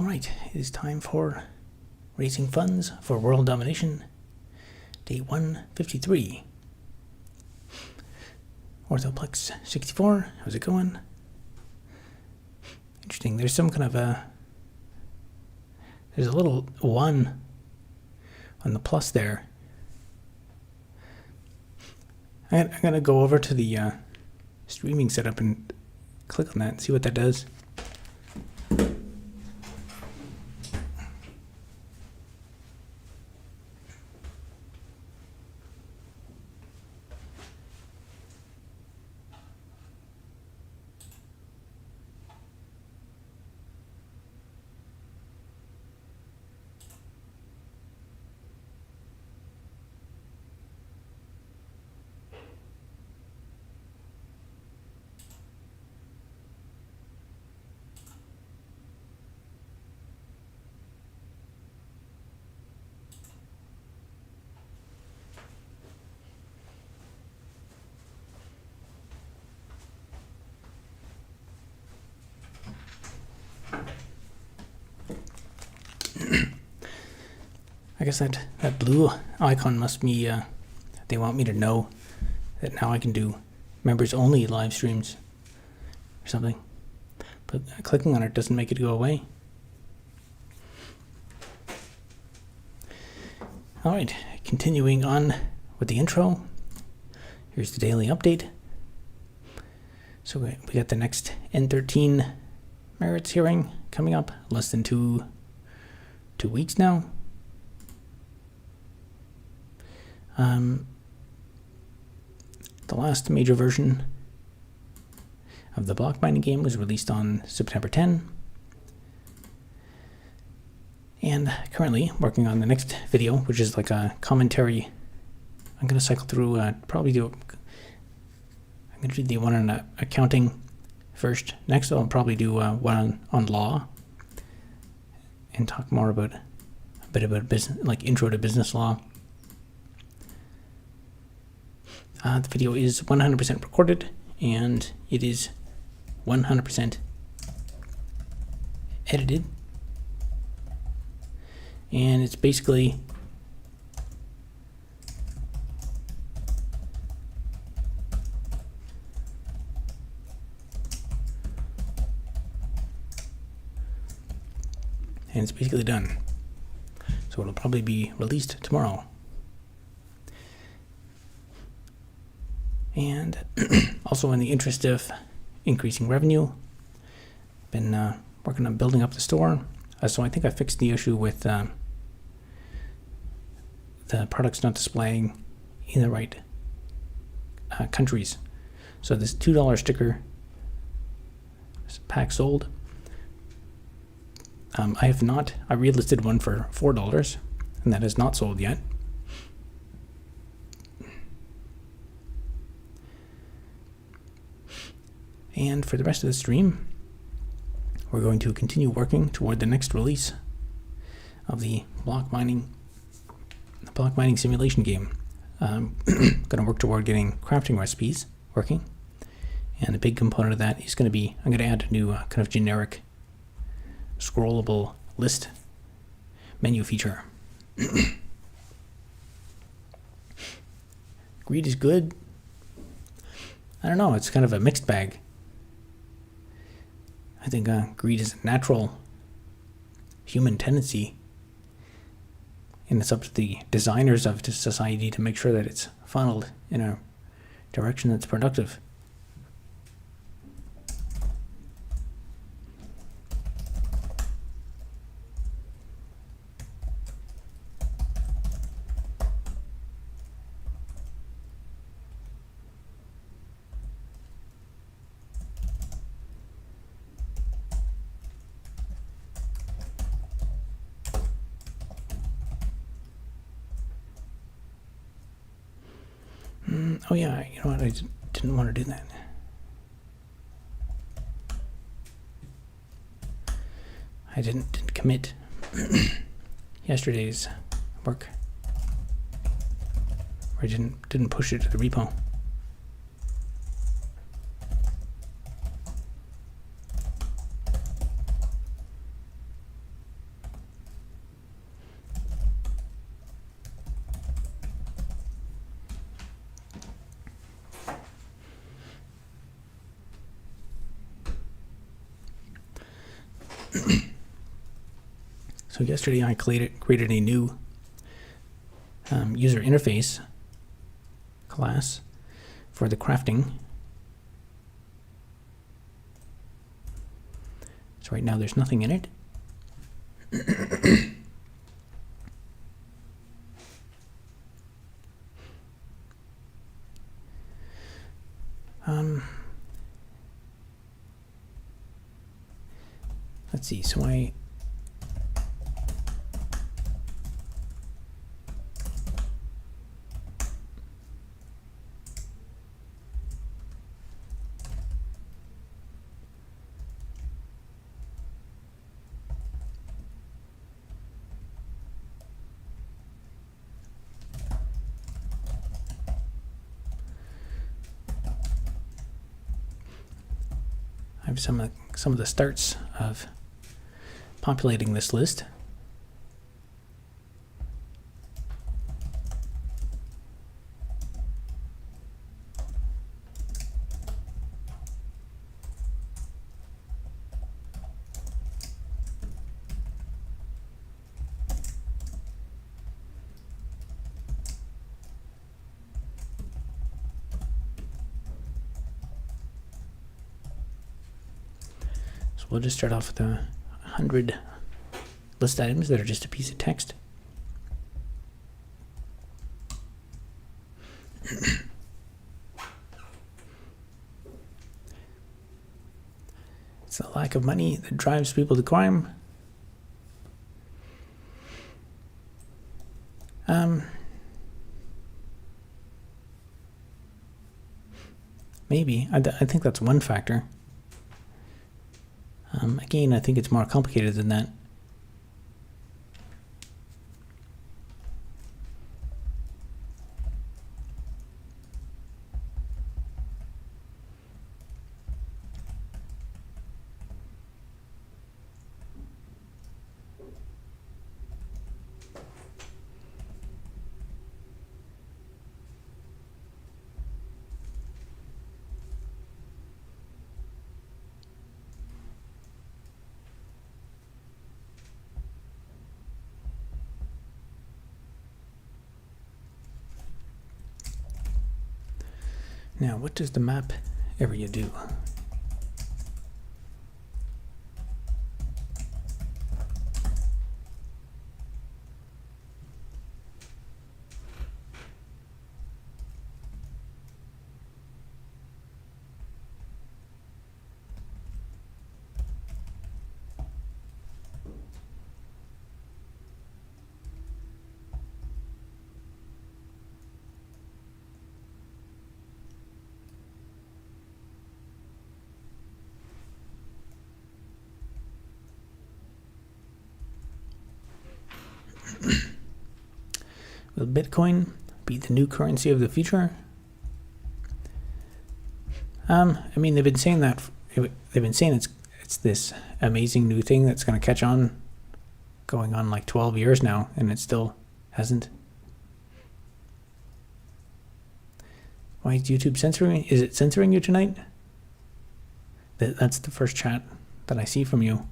Alright, it is time for raising funds for World Domination, day 153. Orthoplex 64, how's it going? Interesting, there's some kind of there's a little 1 on the plus there. I'm going to go over to the streaming setup and click on that and see what that does. I guess that blue icon must be, they want me to know that now I can do members only live streams or something. But clicking on it doesn't make it go away. Alright, continuing on with the intro. Here's the daily update. So we got the next N13 merits hearing coming up, less than two weeks now. The last major version of the block mining game was released on September 10. And currently working on the next video, which is like a commentary. I'm going to cycle through, I'm going to do the one on accounting first. Next I'll probably do one on law and talk more about a bit about business, like intro to business law. The video is 100% recorded, and it is 100% edited. And it's basically done. So it'll probably be released tomorrow. And also in the interest of increasing revenue, been working on building up the store. So I think I fixed the issue with the products not displaying in the right countries. So this $2 sticker pack sold. I relisted one for $4, and that is not sold yet. And for the rest of the stream, we're going to continue working toward the next release of the block mining simulation game. Going to work toward getting crafting recipes working, and a big component of that is going to be I'm going to add a new kind of generic scrollable list menu feature. Greed is good. I don't know, it's kind of a mixed bag. I think greed is a natural human tendency, and it's up to the designers of society to make sure that it's funneled in a direction that's productive. Oh yeah, you know what, I didn't want to do that. I didn't commit yesterday's work. Or I didn't push it to the repo. So yesterday I created a new user interface class for the crafting. So right now there's nothing in it. Let's see, so I have some of the starts of populating this list. So we'll just start off with 100 list items that are just a piece of text. It's the lack of money that drives people to crime. Maybe. I think that's one factor. Again, I think it's more complicated than that. Now, what does the map area do? Will Bitcoin be the new currency of the future? I mean, they've been saying that. They've been saying it's this amazing new thing that's going to catch on, going on like 12 years now, and it still hasn't. Why is YouTube censoring? Is it censoring you tonight? That's the first chat that I see from you,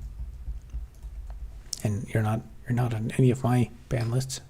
and you're not on any of my ban lists.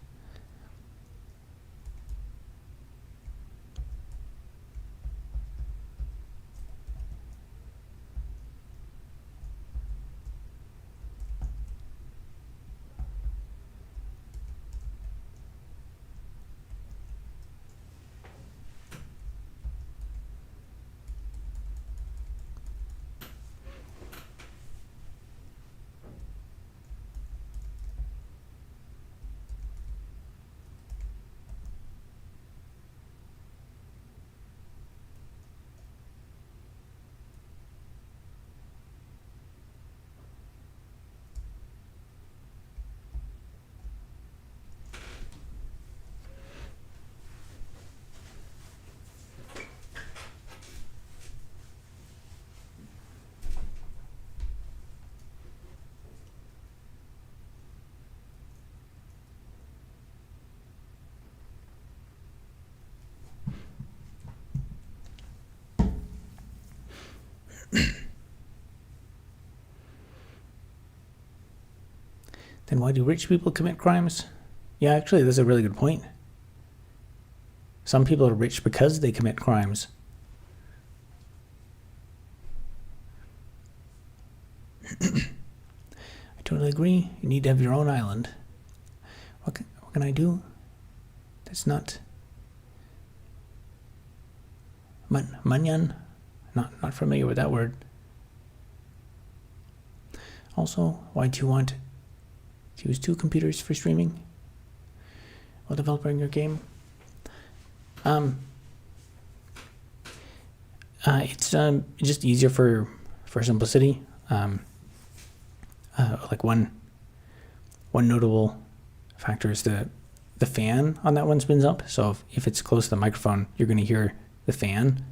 Then why do rich people commit crimes? Yeah, actually, that's a really good point. Some people are rich because they commit crimes. I totally agree. You need to have your own island. What can I do? That's not... Manyan? Not familiar with that word. Also, why do you want to use 2 computers for streaming while developing your game? It's just easier for simplicity. Like one notable factor is the fan on that one spins up. So if it's close to the microphone, you're going to hear the fan.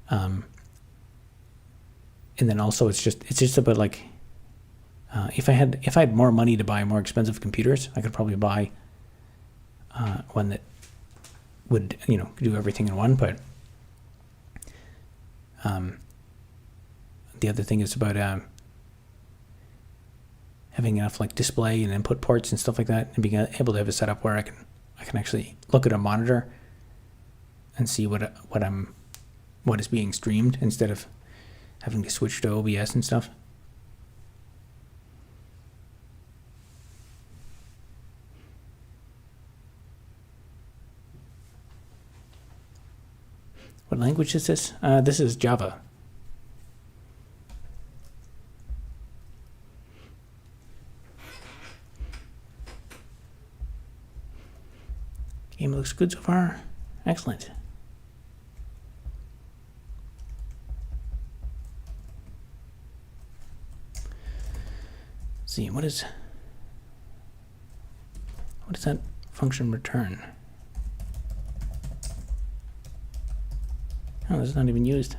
And then also it's just about like if I had more money to buy more expensive computers, I could probably buy one that would do everything in one. But the other thing is about having enough like display and input ports and stuff like that, and being able to have a setup where I can actually look at a monitor and see what is being streamed instead of having to switch to OBS and stuff. What language is this? This is Java. Game looks good so far. Excellent. Let's see, what does that function return? Oh, it's not even used.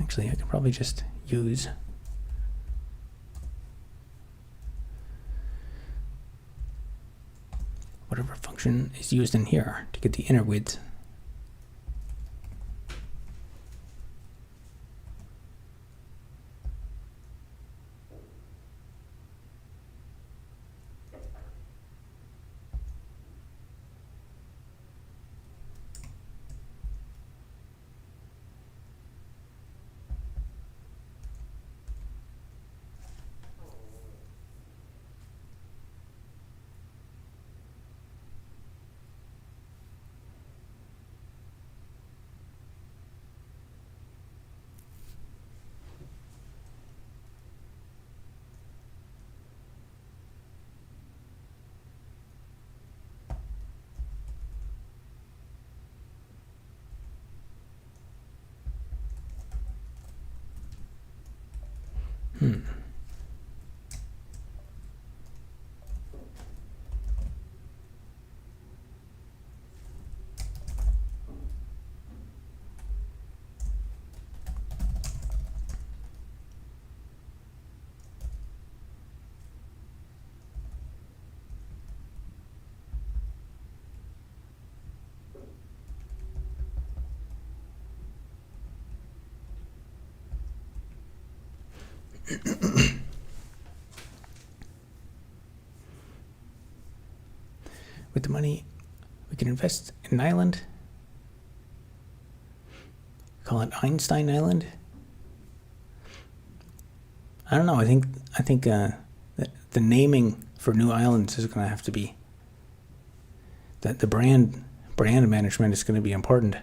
Actually, I could probably just use whatever function is used in here to get the inner width. With the money, we can invest in an island. Call it Einstein Island. I don't know. I think the naming for new islands is going to have to be that the brand management is going to be important.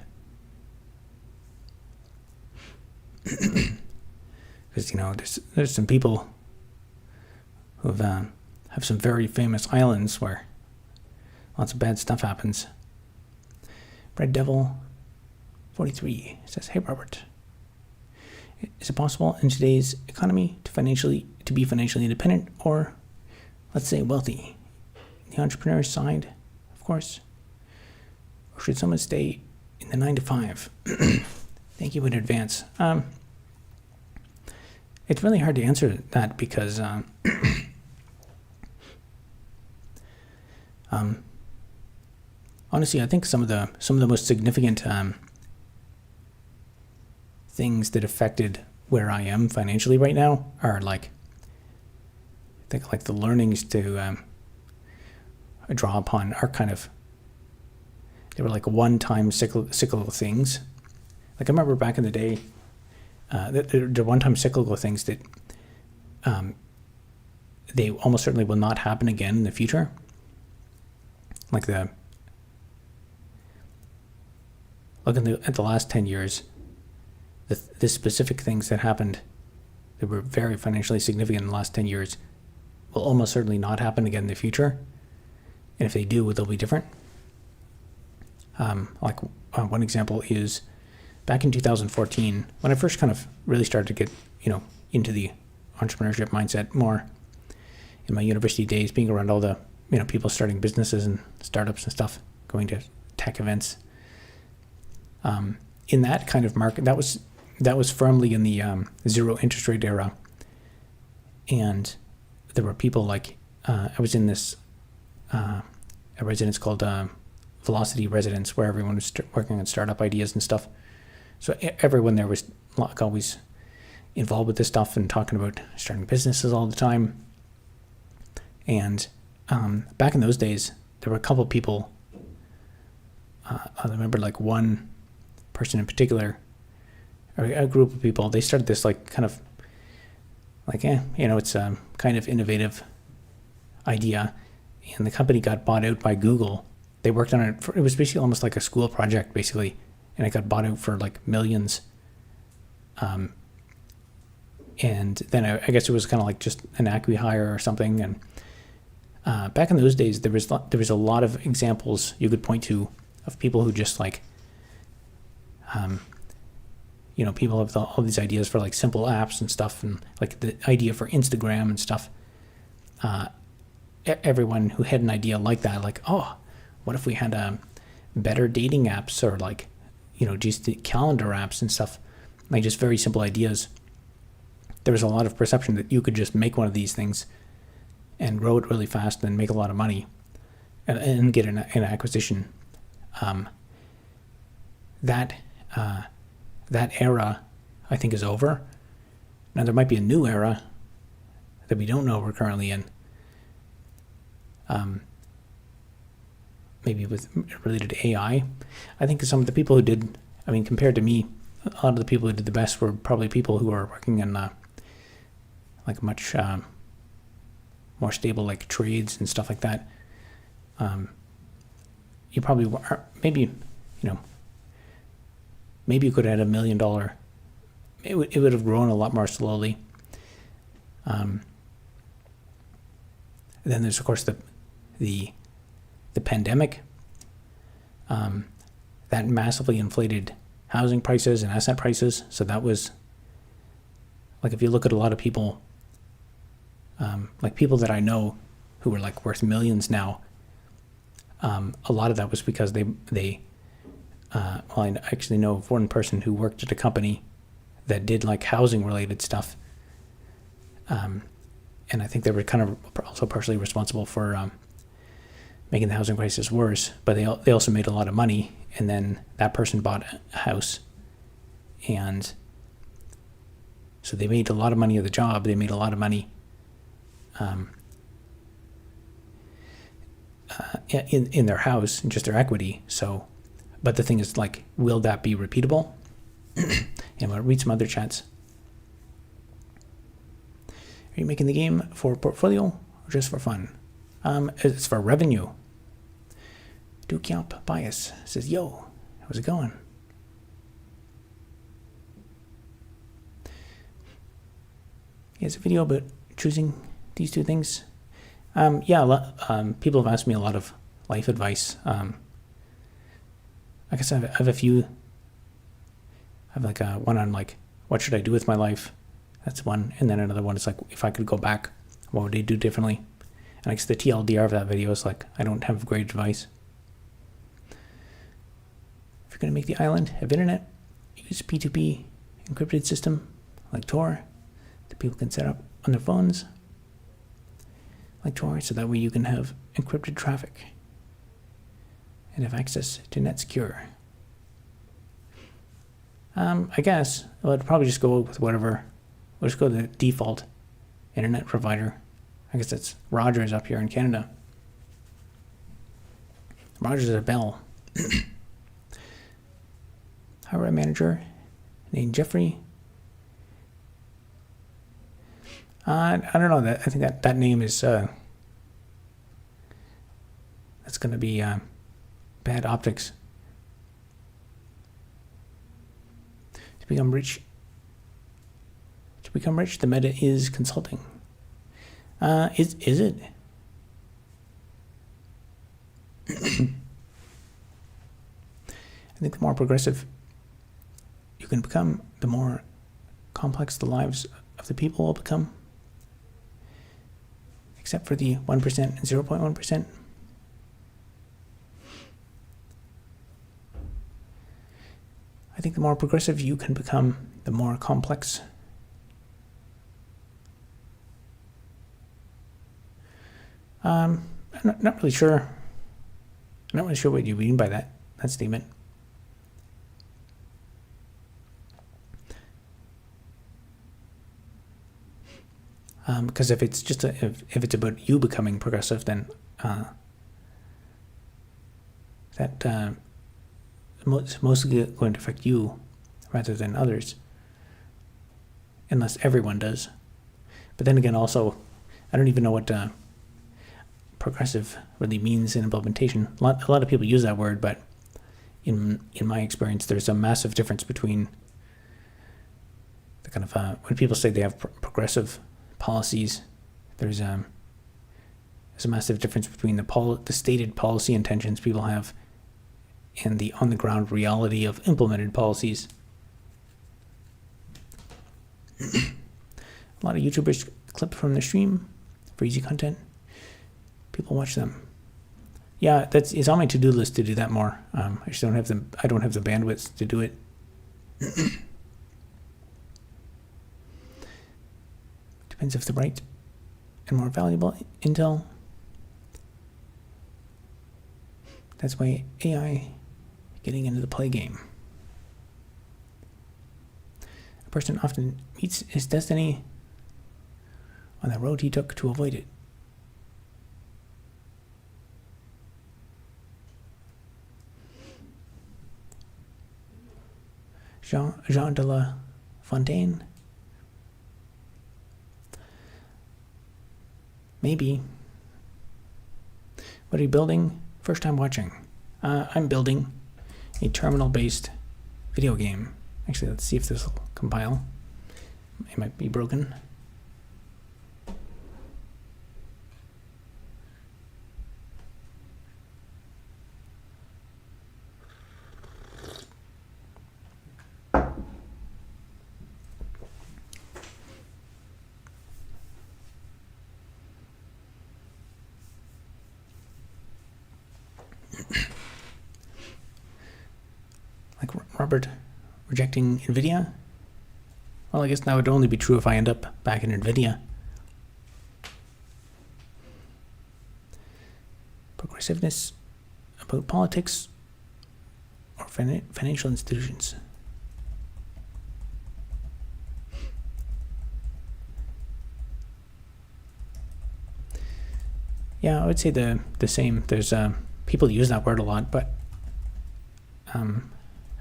Because there's some people who have some very famous islands where lots of bad stuff happens. Red Devil 43 says, "Hey Robert, is it possible in today's economy to financially to be financially independent or, let's say, wealthy? The entrepreneur side, of course. Or should someone stay in the 9 to 5? Thank you in advance. It's really hard to answer that because honestly, I think some of the most significant things that affected where I am financially right now are like, I think like the learnings to draw upon are kind of, they were like one-time cyclical things. Like I remember back in the day, the one-time cyclical things that they almost certainly will not happen again in the future. Like looking at the last 10 years, the specific things that happened that were very financially significant in the last 10 years will almost certainly not happen again in the future. And if they do, they'll be different. One example is back in 2014, when I first kind of really started to get, into the entrepreneurship mindset more in my university days, being around all the, people starting businesses and startups and stuff, going to tech events. In that kind of market, that was firmly in the zero interest rate era. And there were people like, I was in this a residence called Velocity Residence, where everyone was working on startup ideas and stuff. So everyone there was like always involved with this stuff and talking about starting businesses all the time. And back in those days, there were a couple of people. I remember like one person in particular, or a group of people. They started this like kind of like, it's a kind of innovative idea, and the company got bought out by Google. They worked on it. It was basically almost like a school project, basically, and it got bought out for like millions. And then I guess it was kind of like just an acqui-hire or something. And back in those days, there was a lot of examples you could point to of people who just like, people have all these ideas for like simple apps and stuff, and like the idea for Instagram and stuff. Everyone who had an idea like that, like, oh, what if we had better dating apps, or like, just the calendar apps and stuff, like just very simple ideas. There was a lot of perception that you could just make one of these things and grow it really fast and make a lot of money and get an acquisition. That era, I think, is over. Now there might be a new era that we don't know we're currently in. Maybe related to AI. I think some of the people who did, compared to me, a lot of the people who did the best were probably people who are working in like much more stable like trades and stuff like that. You probably maybe you could have had $1 million. It would have grown a lot more slowly. Then there's of course the pandemic. That massively inflated housing prices and asset prices. So that was like, if you look at a lot of people, like people that I know who are like worth millions now, a lot of that was because they I actually know of one person who worked at a company that did like housing related stuff. And I think they were kind of also partially responsible for making the housing prices worse, but they also made a lot of money. And then that person bought a house, and so they made a lot of money at the job. They made a lot of money in their house, and just their equity. So, but the thing is, like, will that be repeatable? And we'll read some other chats. Are you making the game for portfolio or just for fun? It's for revenue. Duke Yelp Bias says, yo, how's it going? Here's a video about choosing these two things. People have asked me a lot of life advice. I guess I have a few. I have like one on like, what should I do with my life? That's one. And then another one is like, if I could go back, what would I do differently? And I guess the TLDR of that video is like, I don't have great advice. If you're going to make the island have internet, use P2P encrypted system like Tor that people can set up on their phones like Tor, so that way you can have encrypted traffic and have access to net secure. I guess I'd probably just go with whatever. We'll just go to the default internet provider. I guess that's Rogers up here in Canada. Rogers is a Bell. Hire a manager named Jeffrey. I don't know. I think that name is that's going to be bad optics. To become rich, the meta is consulting. Is it? I think the more progressive you can become, the more complex the lives of the people will become. Except for the 1% and 0.1%. I think the more progressive you can become, the more complex. I'm not really sure. I'm not really sure what you mean by that statement. Because if it's just if it's about you becoming progressive, then that it's mostly going to affect you rather than others, unless everyone does. But then again, also, I don't even know what progressive really means in implementation. A lot of people use that word, but in my experience, there's a massive difference between the kind of when people say they have progressive policies, there's a massive difference between the stated policy intentions people have and the on-the-ground reality of implemented policies. A lot of YouTubers clip from their stream for easy content. People watch them. Yeah, it's on my to-do list to do that more. I just don't have the bandwidth to do it. Depends if the right and more valuable intel. That's why AI getting into the play game. A person often meets his destiny on the road he took to avoid it. Jean de La Fontaine. Maybe. What are you building? First time watching. I'm building a terminal-based video game. Actually, let's see if this will compile. It might be broken. Like Robert rejecting NVIDIA? Well, I guess that would only be true if I end up back in NVIDIA. Progressiveness about politics or financial institutions. Yeah, I would say the same. There's people use that word a lot, but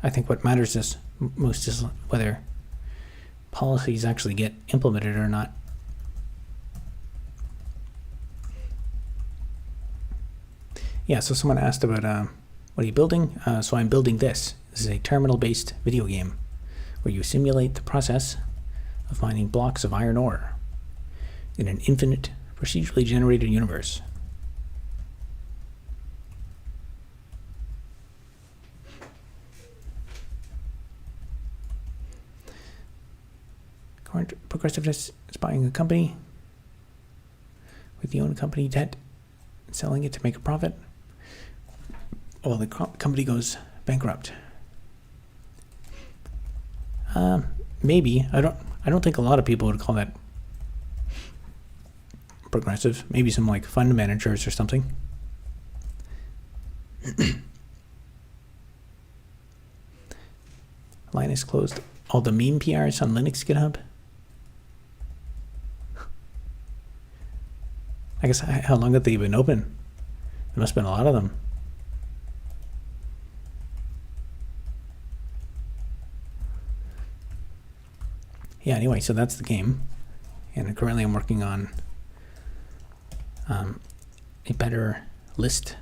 I think what matters most is whether policies actually get implemented or not. Yeah, so someone asked about what are you building? So I'm building this. This is a terminal-based video game where you simulate the process of mining blocks of iron ore in an infinite, procedurally generated universe. Progressiveness is buying a company with the owned company debt and selling it to make a profit. Well, the company goes bankrupt. Maybe. I don't think a lot of people would call that progressive. Maybe some like fund managers or something. Linus closed all the meme PRs on Linux GitHub. I guess how long have they been open? There must have been a lot of them. Yeah, anyway, so that's the game. And currently I'm working on a better list.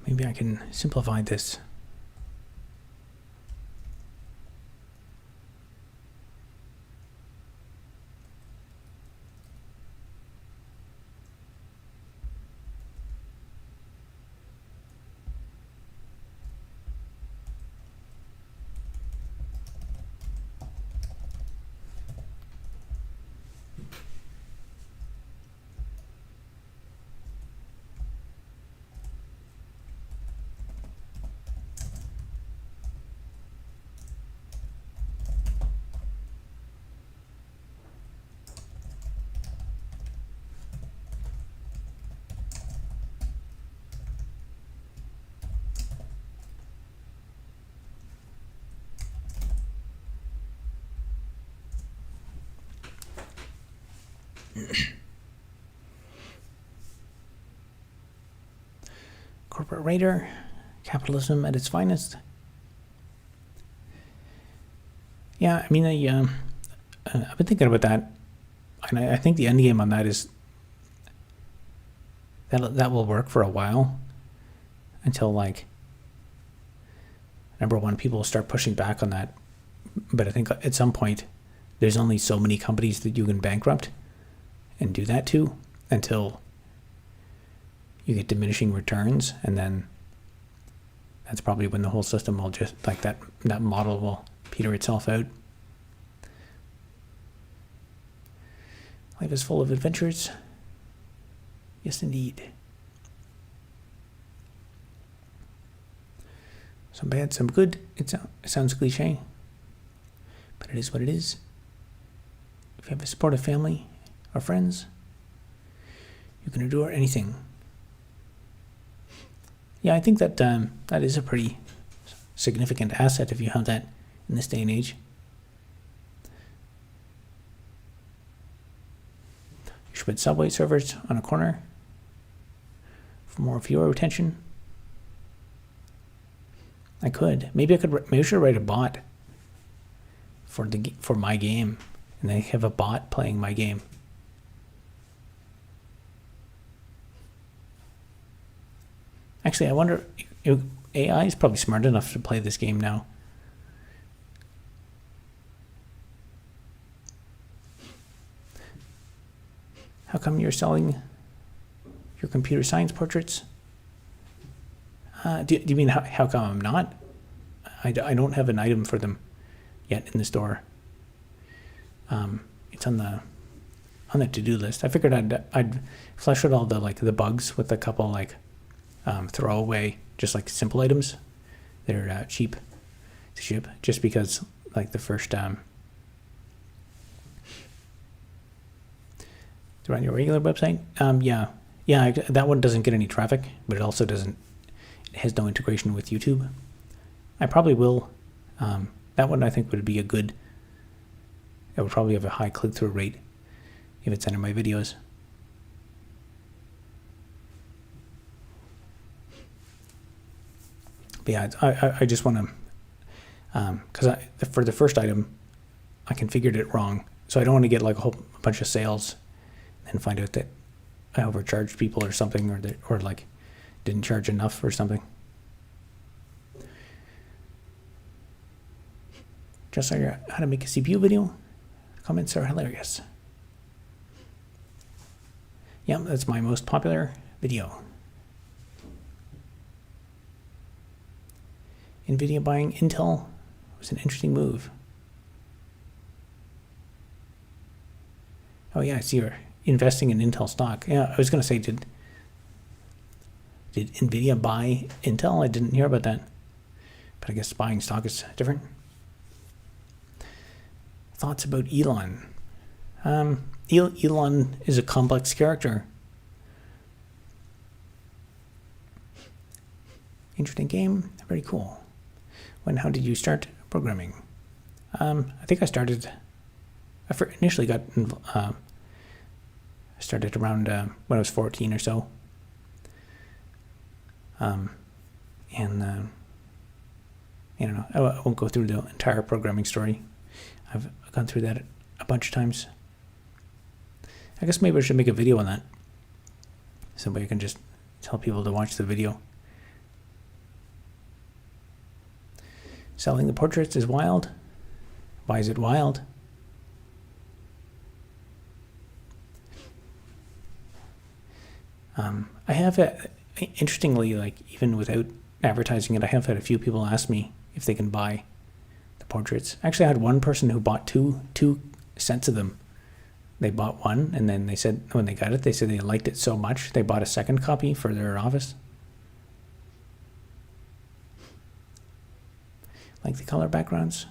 Maybe I can simplify this. Corporate Raider, capitalism at its finest. Yeah, I mean, I've been thinking about that, and I think the end game on that is that will work for a while until, like, number one, people will start pushing back on that. But I think at some point, there's only so many companies that you can bankrupt and do that to until you get diminishing returns, and then that's probably when the whole system will just, like, that model will peter itself out. Life is full of adventures. Yes, indeed. Some bad, some good. It sounds cliche, but it is what it is. If you have a supportive family or friends, you can endure anything. Yeah, I think that that is a pretty significant asset if you have that in this day and age. put subway servers on a corner for more viewer retention. I could. Maybe I should write a bot for my game, and they have a bot playing my game. Actually, I wonder if AI is probably smart enough to play this game now. How come you're selling your computer science portraits? Do you mean how come I'm not? I don't have an item for them yet in the store. It's on the to-do list. I figured I'd flesh out all the bugs with a couple throwaway, just like simple items that are cheap to ship, just because like the first they're on your regular website. Yeah, that one doesn't get any traffic, but it also doesn't. It has no integration with YouTube. I probably will. That one I think would be a good. It would probably have a high click-through rate if it's under my videos. But yeah, I just want to, because for the first item, I configured it wrong, so I don't want to get like a bunch of sales and find out that I overcharged people or something, or like didn't charge enough or something. Just saw how to make a CPU video. Comments are hilarious. Yeah, that's my most popular video. NVIDIA buying Intel was an interesting move. Oh yeah, I see you're investing in Intel stock. Yeah, I was going to say, did NVIDIA buy Intel? I didn't hear about that. But I guess buying stock is different. Thoughts about Elon? Elon is a complex character. Interesting game. Very cool. How did you start programming? I think I started. Initially got. I started around when I was 14 or so. And I don't know. I won't go through the entire programming story. I've gone through that a bunch of times. I guess maybe I should make a video on that. Somebody can just tell people to watch the video. Selling the portraits is wild. Why is it wild? I have, interestingly, like even without advertising it, I have had a few people ask me if they can buy the portraits. Actually, I had one person who bought two sets of them. They bought one, and then they said when they got it, they said they liked it so much they bought a second copy for their office. Like the color backgrounds.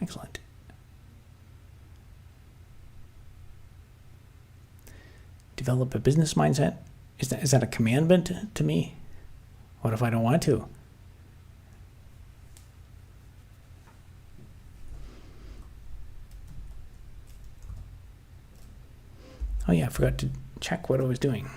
Excellent. Develop a business mindset. Is that a commandment to me? What if I don't want to? Oh yeah, I forgot to check what I was doing.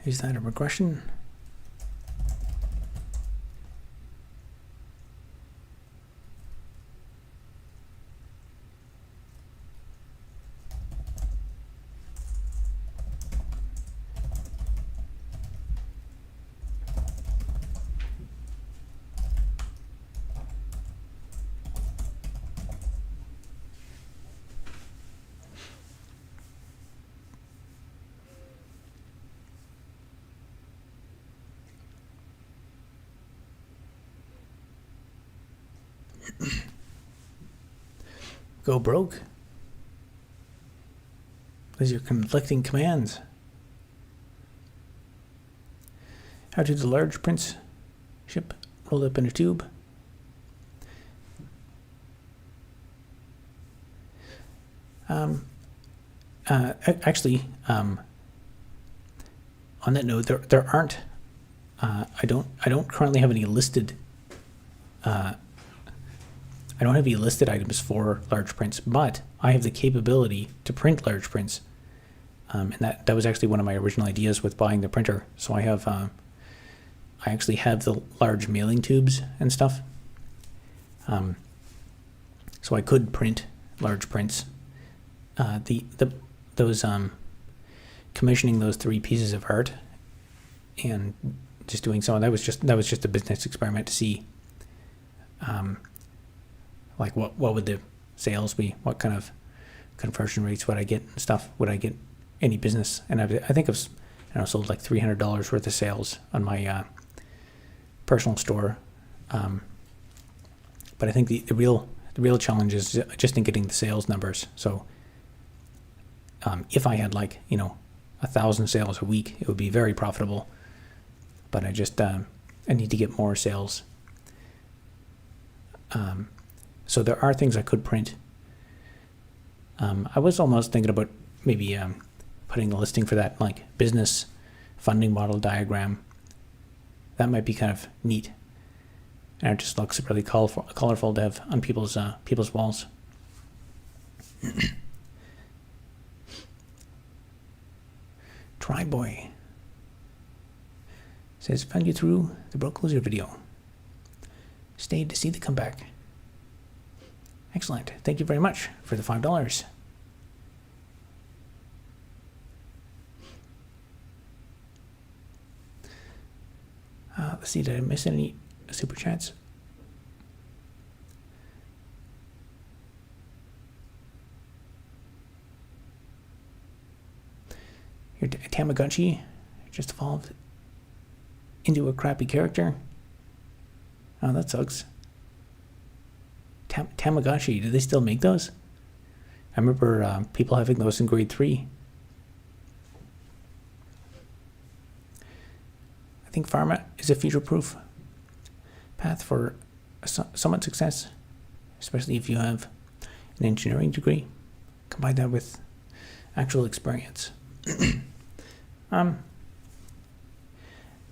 Is that a regression? Go broke? Those are conflicting commands. How to the large prince ship rolled up in a tube? Actually, on that note, there aren't. I don't currently have any listed. I don't have any listed items for large prints, but I have the capability to print large prints, and that was actually one of my original ideas with buying the printer. So I have, I actually have the large mailing tubes and stuff. So I could print large prints. Those commissioning those 3 pieces of art and just doing some of that was just a business experiment to see like what would the sales be, what kind of conversion rates would I get and stuff, would I get any business. And I think I've sold like $300 worth of sales on my personal store, but I think the real challenge is just in getting the sales numbers. So if I had 1,000 sales a week, it would be very profitable. But I just I need to get more sales. So there are things I could print. I was almost thinking about maybe putting a listing for that business funding model diagram. That might be kind of neat. And it just looks really colorful to have on people's walls. Tryboy says, found you through the Broke Loser video. Stayed to see the comeback. Excellent. Thank you very much for the $5. Let's see, did I miss any super chats? Your Tamagotchi just evolved into a crappy character. Oh, that sucks. Tamagotchi, do they still make those? I remember people having those in grade 3. I think pharma is a future-proof path for somewhat success, especially if you have an engineering degree. Combine that with actual experience.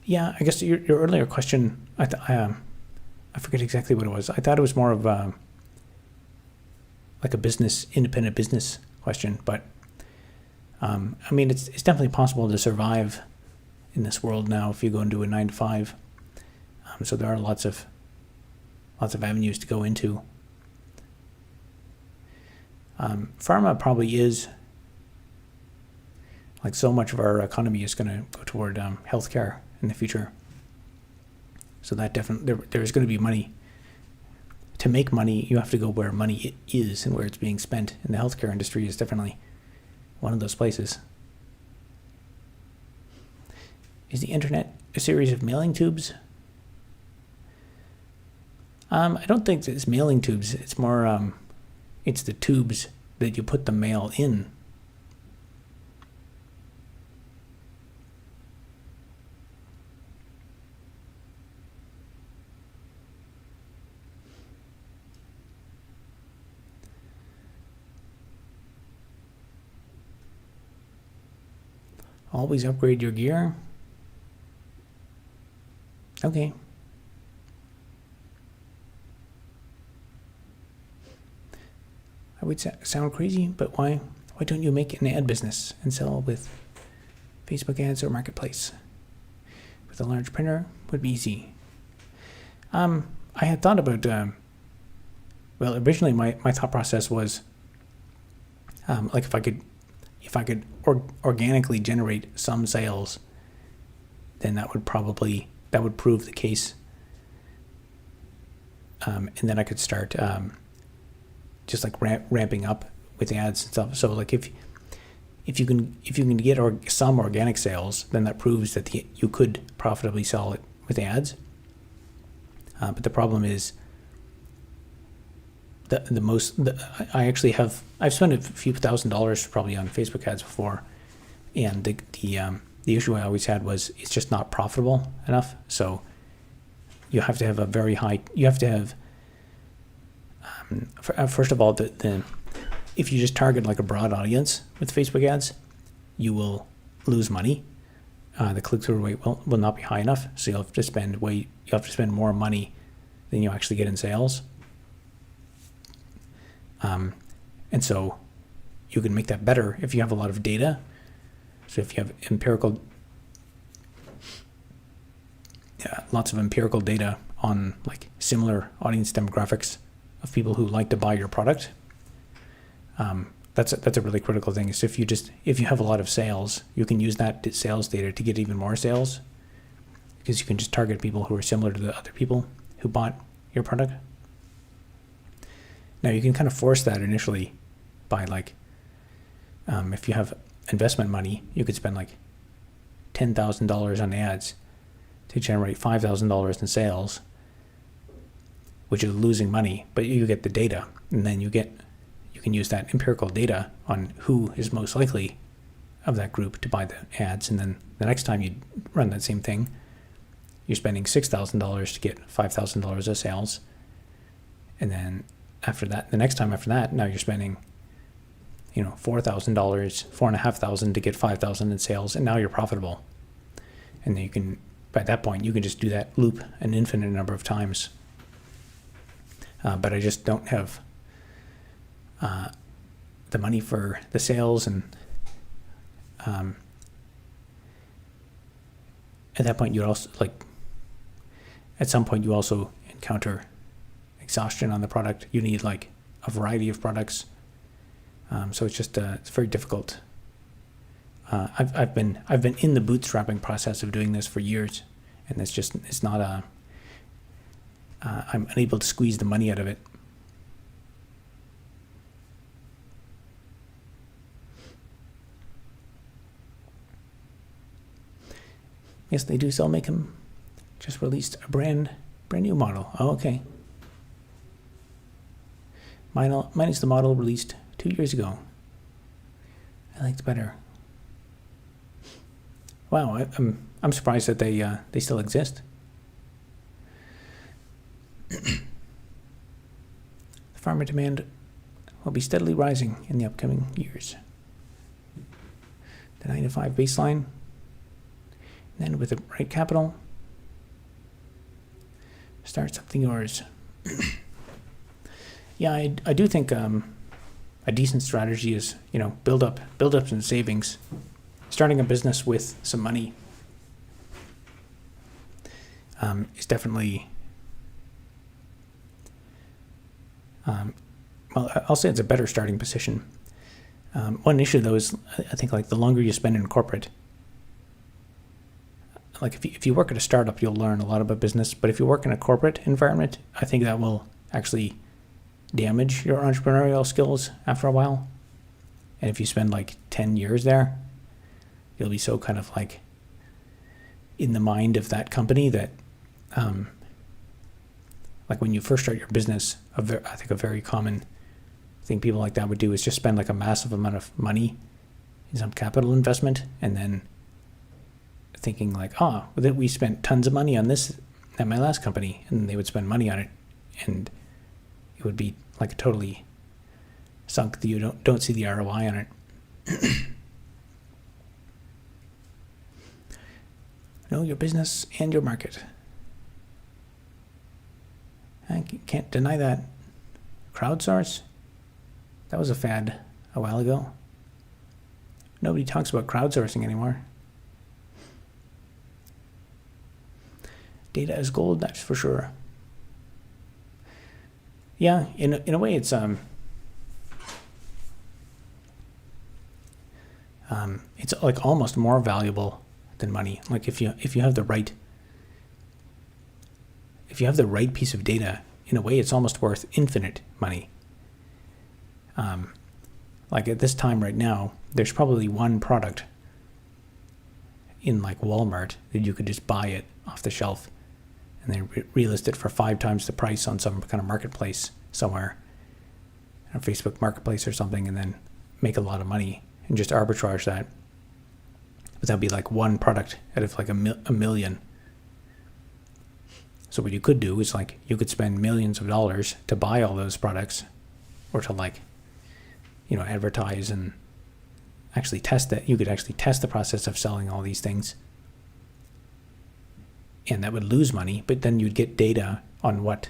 Yeah, I guess your earlier question, I forget exactly what it was. I thought it was more of like a independent business question, but I mean, it's definitely possible to survive in this world now if you go into a 9-to-5. So there are lots of avenues to go into. Pharma probably is, like, so much of our economy is going to go toward healthcare in the future. So that definitely there's going to be money. To make money, you have to go where money is and where it's being spent. And the healthcare industry is definitely one of those places. Is the internet a series of mailing tubes? I don't think it's mailing tubes. It's more, it's the tubes that you put the mail in. Always upgrade your gear. Okay. I would sound crazy, but why don't you make an ad business and sell with Facebook ads or Marketplace? With a large printer would be easy. I had thought about, well, originally my thought process was, like if I could organically generate some sales, then that would prove the case. And then I could start, just like ramping up with ads and stuff. So like if you can get some organic sales, then that proves that you could profitably sell it with ads. But the problem is I've spent a few $1,000s probably on Facebook ads before, and the issue I always had was it's just not profitable enough. So you have to have first of all, if you just target like a broad audience with Facebook ads, you will lose money. The click-through rate will not be high enough, so you'll have to spend more money than you actually get in sales. And so you can make that better if you have a lot of data. So if you have lots of empirical data on like similar audience demographics of people who like to buy your product, that's a really critical thing. Is if you have a lot of sales, you can use that sales data to get even more sales, because you can just target people who are similar to the other people who bought your product. Now you can kind of force that initially by like, if you have investment money, you could spend like $10,000 on ads to generate $5,000 in sales, which is losing money, but you get the data, and then you can use that empirical data on who is most likely of that group to buy the ads, and then the next time you run that same thing, you're spending $6,000 to get $5,000 of sales, and then the next time after that, now you're spending, $4,000, $4,500 to get $5,000 in sales, and now you're profitable. And then by that point, you can just do that loop an infinite number of times. But I just don't have the money for the sales, and at that point, at some point you also encounter exhaustion on the product. You need like a variety of products, so it's just it's very difficult. I've been in the bootstrapping process of doing this for years, and it's not I'm unable to squeeze the money out of it. Yes, they do sell Makem. Just released a brand new model. Oh, okay. Mine is the model released 2 years ago. I liked it better. Wow, I'm surprised that they still exist. The farmer demand will be steadily rising in the upcoming years. The 9 to 5 baseline, and then with the right capital, start something yours. Yeah, I do think a decent strategy is, build up some savings, starting a business with some money is definitely. Well, I'll say it's a better starting position. One issue, though, is I think like the longer you spend in corporate, like if you work at a startup, you'll learn a lot about business. But if you work in a corporate environment, I think that will actually damage your entrepreneurial skills after a while. And if you spend like 10 years there, you'll be so kind of like in the mind of that company that, like when you first start your business, I think a very common thing people like that would do is just spend like a massive amount of money in some capital investment, and then thinking like, that we spent tons of money on this at my last company, and they would spend money on it, and it would be like totally sunk. You don't see the ROI on it. Know your business and your market. I can't deny that. Crowdsource? That was a fad a while ago. Nobody talks about crowdsourcing anymore. Data is gold, that's for sure. Yeah, in a way, it's like almost more valuable than money. Like if you have the right piece of data, in a way, it's almost worth infinite money. Like at this time right now, there's probably one product in like Walmart that you could just buy it off the shelf and then relist it for 5 times the price on some kind of marketplace somewhere, a Facebook marketplace or something, and then make a lot of money and just arbitrage that. But that'd be like one product out of like a million. So what you could do is like you could spend millions of dollars to buy all those products, or to like, advertise and actually test it. You could actually test the process of selling all these things. And that would lose money, but then you'd get data on what,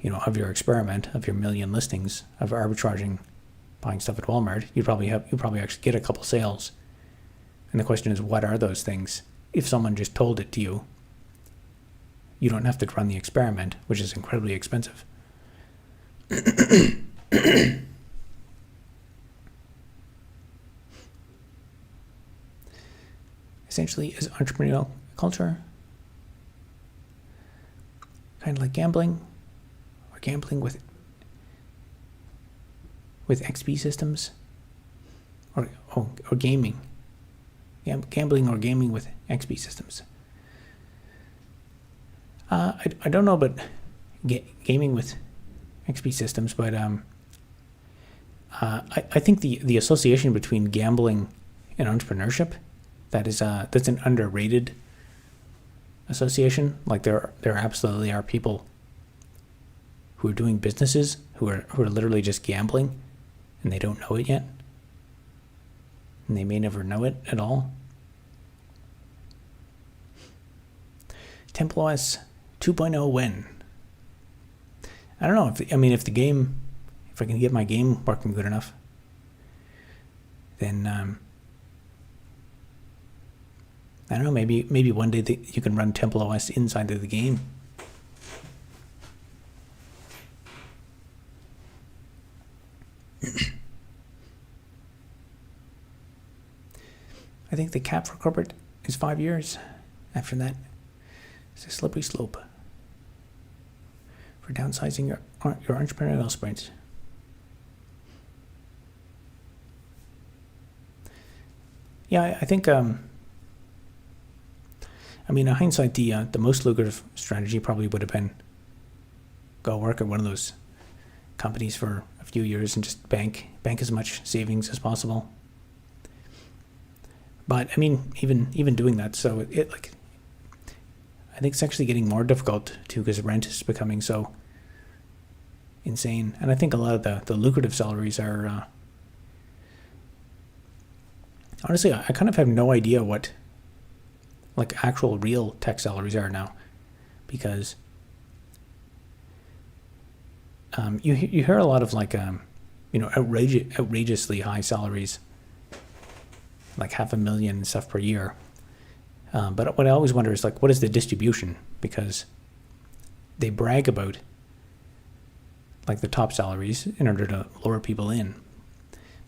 of your experiment, of your million listings, of arbitraging, buying stuff at Walmart. You'd probably actually get a couple sales. And the question is, what are those things? If someone just told it to you, you don't have to run the experiment, which is incredibly expensive. Essentially, is entrepreneurial culture kind of like gambling, or gambling with XP systems, or gaming? Gambling or gaming with XP systems. I don't know about gaming with XP systems, but I think the association between gambling and entrepreneurship, that's an underrated association. Like there absolutely are people who are doing businesses who are literally just gambling, and they don't know it yet, and they may never know it at all. TempleOS 2.0 when? I don't know if I can get my game working good enough, then I don't know, maybe one day you can run TempleOS inside of the game. I think the cap for corporate is 5 years. After that, it's a slippery slope for downsizing your entrepreneurial sprints. Yeah, I think in hindsight, the most lucrative strategy probably would have been go work at one of those companies for a few years and just bank as much savings as possible. But even doing that, so it I think it's actually getting more difficult too, because rent is becoming so insane. And I think a lot of the lucrative salaries are honestly, I kind of have no idea what like actual real tech salaries are now, because you hear a lot of like outrageously high salaries, like $500,000 and stuff per year. But what I always wonder is like, what is the distribution? Because they brag about like the top salaries in order to lure people in,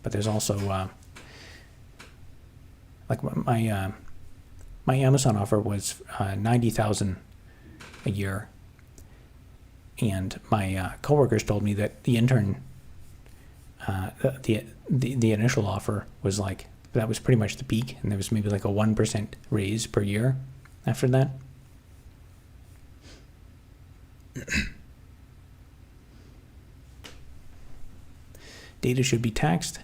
but there's also like my Amazon offer was $90,000 a year, and my coworkers told me that the intern, the initial offer was like, that was pretty much the peak, and there was maybe like a 1% raise per year after that. Data should be taxed.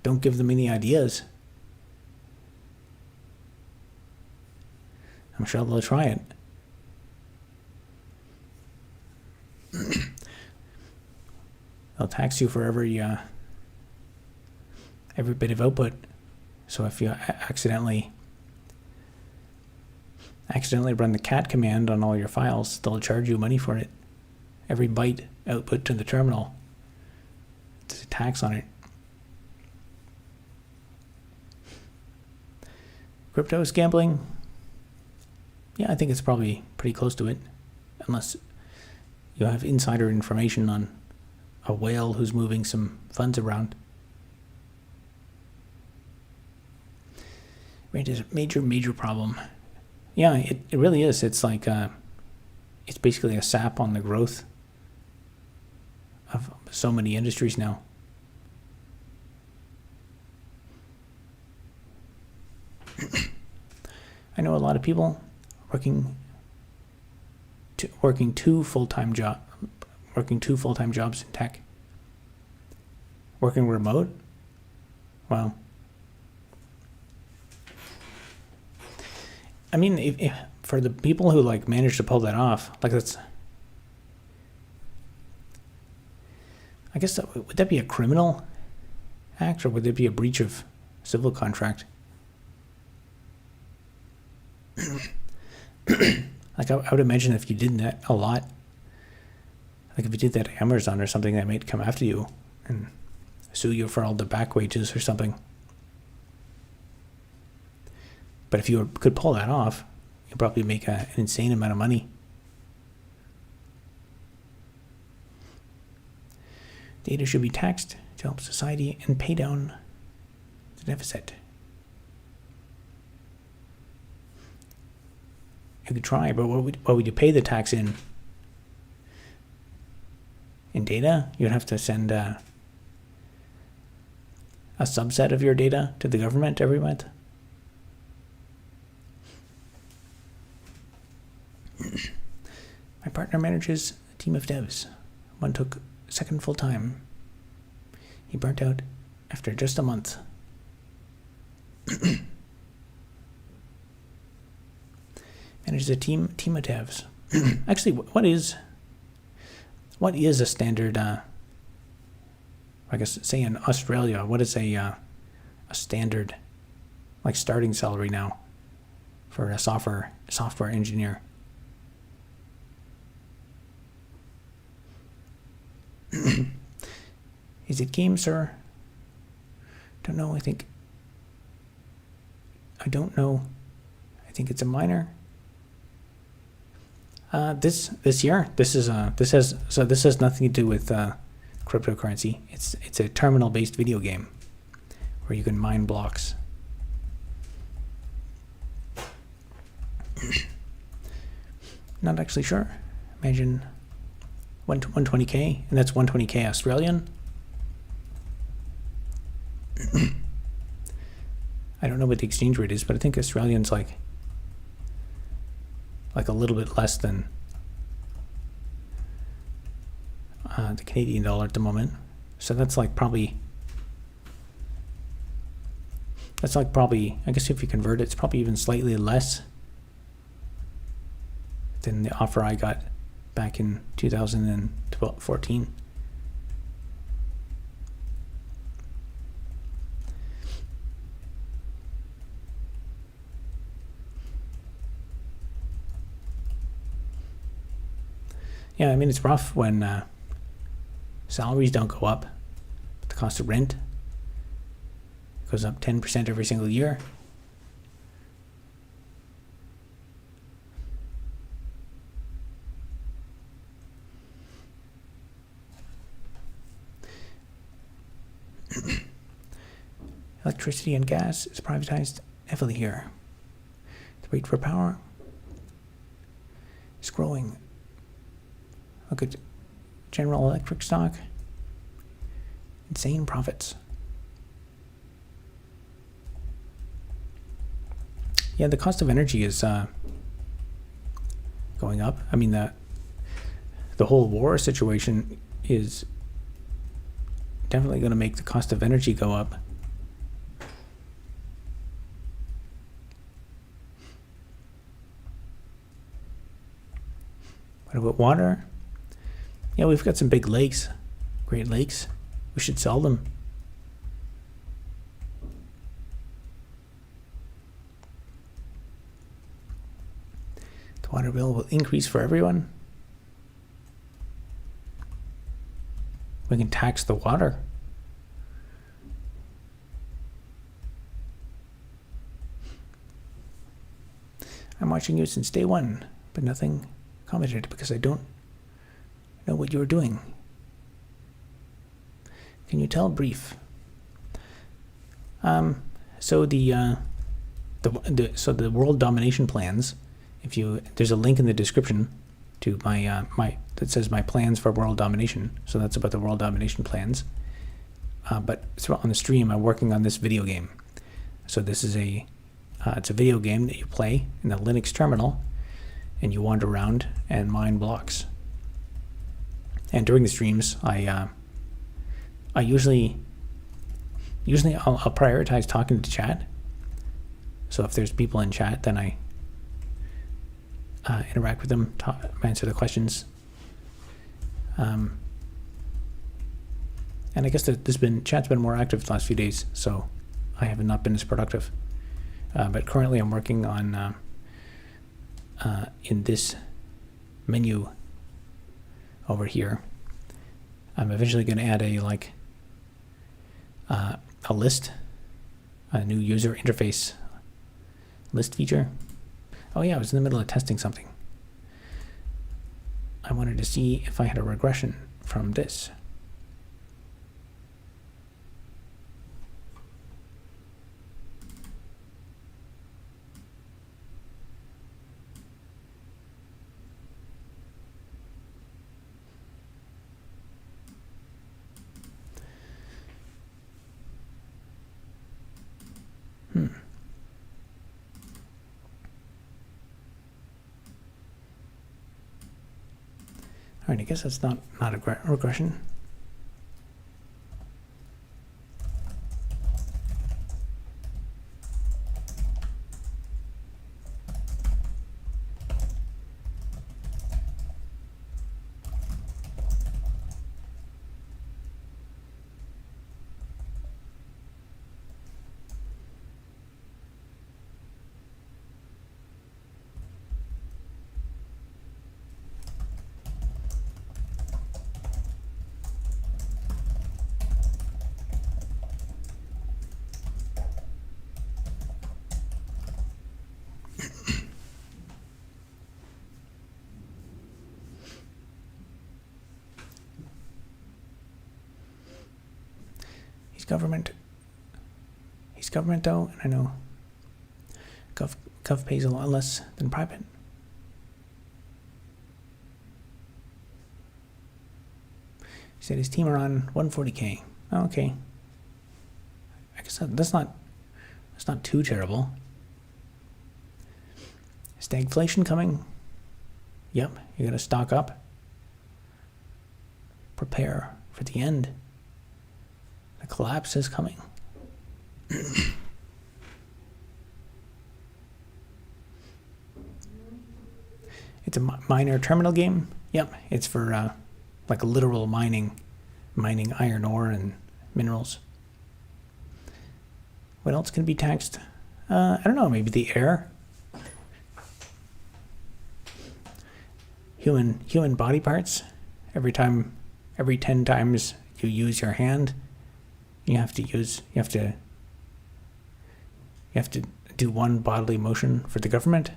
Don't give them any ideas. I'm sure they'll try it. They'll tax you for every bit of output. So if you accidentally accidentally run the cat command on all your files, they'll charge you money for it. Every byte output to the terminal, there's a tax on it. Crypto is gambling? Yeah, I think it's probably pretty close to it, unless you have insider information on a whale who's moving some funds around. Rate is a major problem. Yeah, it really is. It's like it's basically a sap on the growth of so many industries now. I know a lot of people working two full-time jobs in tech. Working remote? Wow. I mean, if for the people who like manage to pull that off, like that's, I guess would that be a criminal act, or would it be a breach of civil contract? Like I would imagine if you did that a lot, like if you did that at Amazon or something, that might come after you and sue you for all the back wages or something. But if you could pull that off, you'd probably make an insane amount of money. Data should be taxed to help society and pay down the deficit. You could try, but what would you pay the tax in? In data? You'd have to send a subset of your data to the government every month. My partner manages a team of devs. One took second full time. He burnt out after just a month. Manages a team of devs. Actually, what is a standard? I guess say in Australia, what is a standard like starting salary now for a software engineer? Is it game, sir? Don't know. I don't know. I think it's a minor. This year, this has nothing to do with cryptocurrency. It's a terminal-based video game where you can mine blocks. Not actually sure. Imagine 120k, and that's 120k Australian. I don't know what the exchange rate is, but I think Australian's like a little bit less than the Canadian dollar at the moment. So that's like probably, I guess if you convert it, it's probably even slightly less than the offer I got back in 2014. Yeah, I mean, it's rough when salaries don't go up, but the cost of rent goes up 10% every single year. Electricity and gas is privatized heavily here. The rate for power is growing. Look at General Electric stock. Insane profits. Yeah, the cost of energy is going up. I mean, the whole war situation is definitely going to make the cost of energy go up. What about water? Yeah, we've got some big lakes, Great Lakes. We should sell them. Water bill will increase for everyone. We can tax the water. I'm watching you since day one, but nothing commented because I don't know what you're doing. Can you tell? Brief. So the world domination plans. There's a link in the description to my that says my plans for world domination. So that's about the world domination plans. But on the stream, I'm working on this video game. So this is it's a video game that you play in the Linux terminal, and you wander around and mine blocks. And during the streams, I usually I'll prioritize talking to chat. So if there's people in chat, then I interact with them, answer the questions. And I guess that chat's been more active the last few days, so I have not been as productive. But currently I'm working on in this menu over here. I'm eventually going to add a list, a new user interface list feature. Oh yeah, I was in the middle of testing something. I wanted to see if I had a regression from this. All right, I guess that's not a regression. He's government though, and I know Gov pays a lot less than private. He said his team are on 140K. Oh, okay. I guess that's not too terrible. Stagflation coming. Yep, you gotta stock up. Prepare for the end. The collapse is coming. It's a minor terminal game. Yep, it's for like literal mining iron ore and minerals. What else can be taxed? I don't know, maybe the air. Human body parts. Every 10 times you use your hand, you have to do one bodily motion for the government.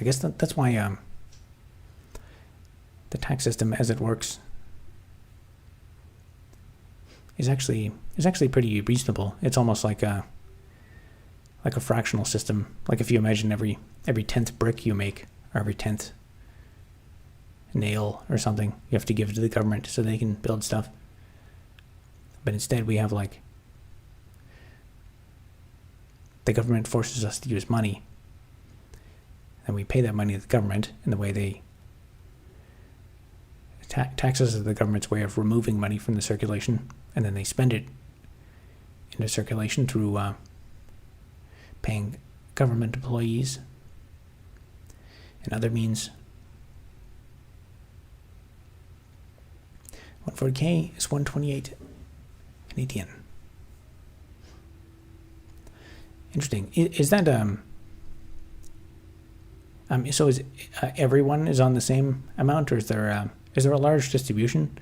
I guess that's why the tax system as it works is actually pretty reasonable. It's almost like a fractional system. Like if you imagine every 10th brick you make, or every 10th nail or something, you have to give it to the government so they can build stuff. But instead we have like the government forces us to use money, and we pay that money to the government, and the way they taxes is the government's way of removing money from the circulation, and then they spend it into circulation through paying government employees and other means. 140K is 128 Canadian. Interesting. Is that so is everyone is on the same amount, or is there a large distribution?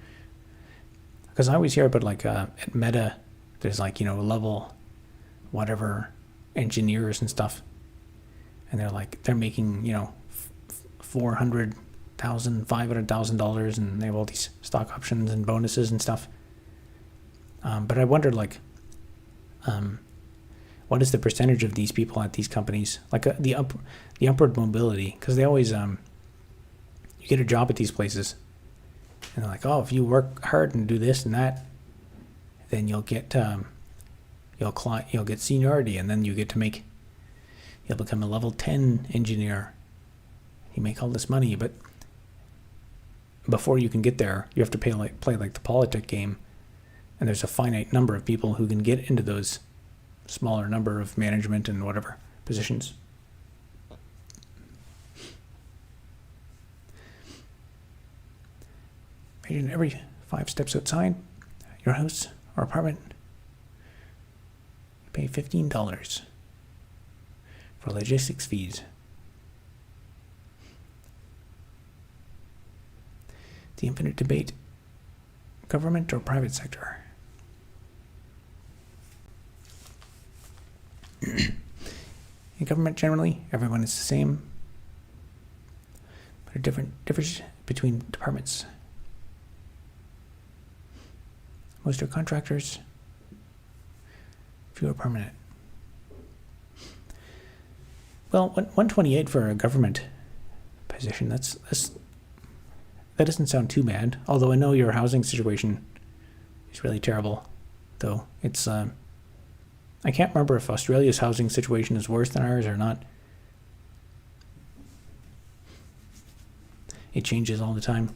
Because I always hear about like at Meta, there's like, level whatever engineers and stuff, and they're making $400,000, $500,000, and they have all these stock options and bonuses and stuff. But I wondered what is the percentage of these people at these companies, like the upward mobility? Because they always you get a job at these places, and they're like, oh, if you work hard and do this and that, then you'll get you'll get seniority, and then you'll become a level 10 engineer. You make all this money, but before you can get there, you have to play like the politic game, and there's a finite number of people who can get into those smaller number of management and whatever positions. Imagine every 5 steps outside your house or apartment, you pay $15 for logistics fees. The infinite debate, government or private sector? In government, generally, everyone is the same, but a difference between departments. Most are contractors, few are permanent. Well, 128 for a government position, that doesn't sound too bad, although I know your housing situation is really terrible, though. It's I can't remember if Australia's housing situation is worse than ours or not. It changes all the time.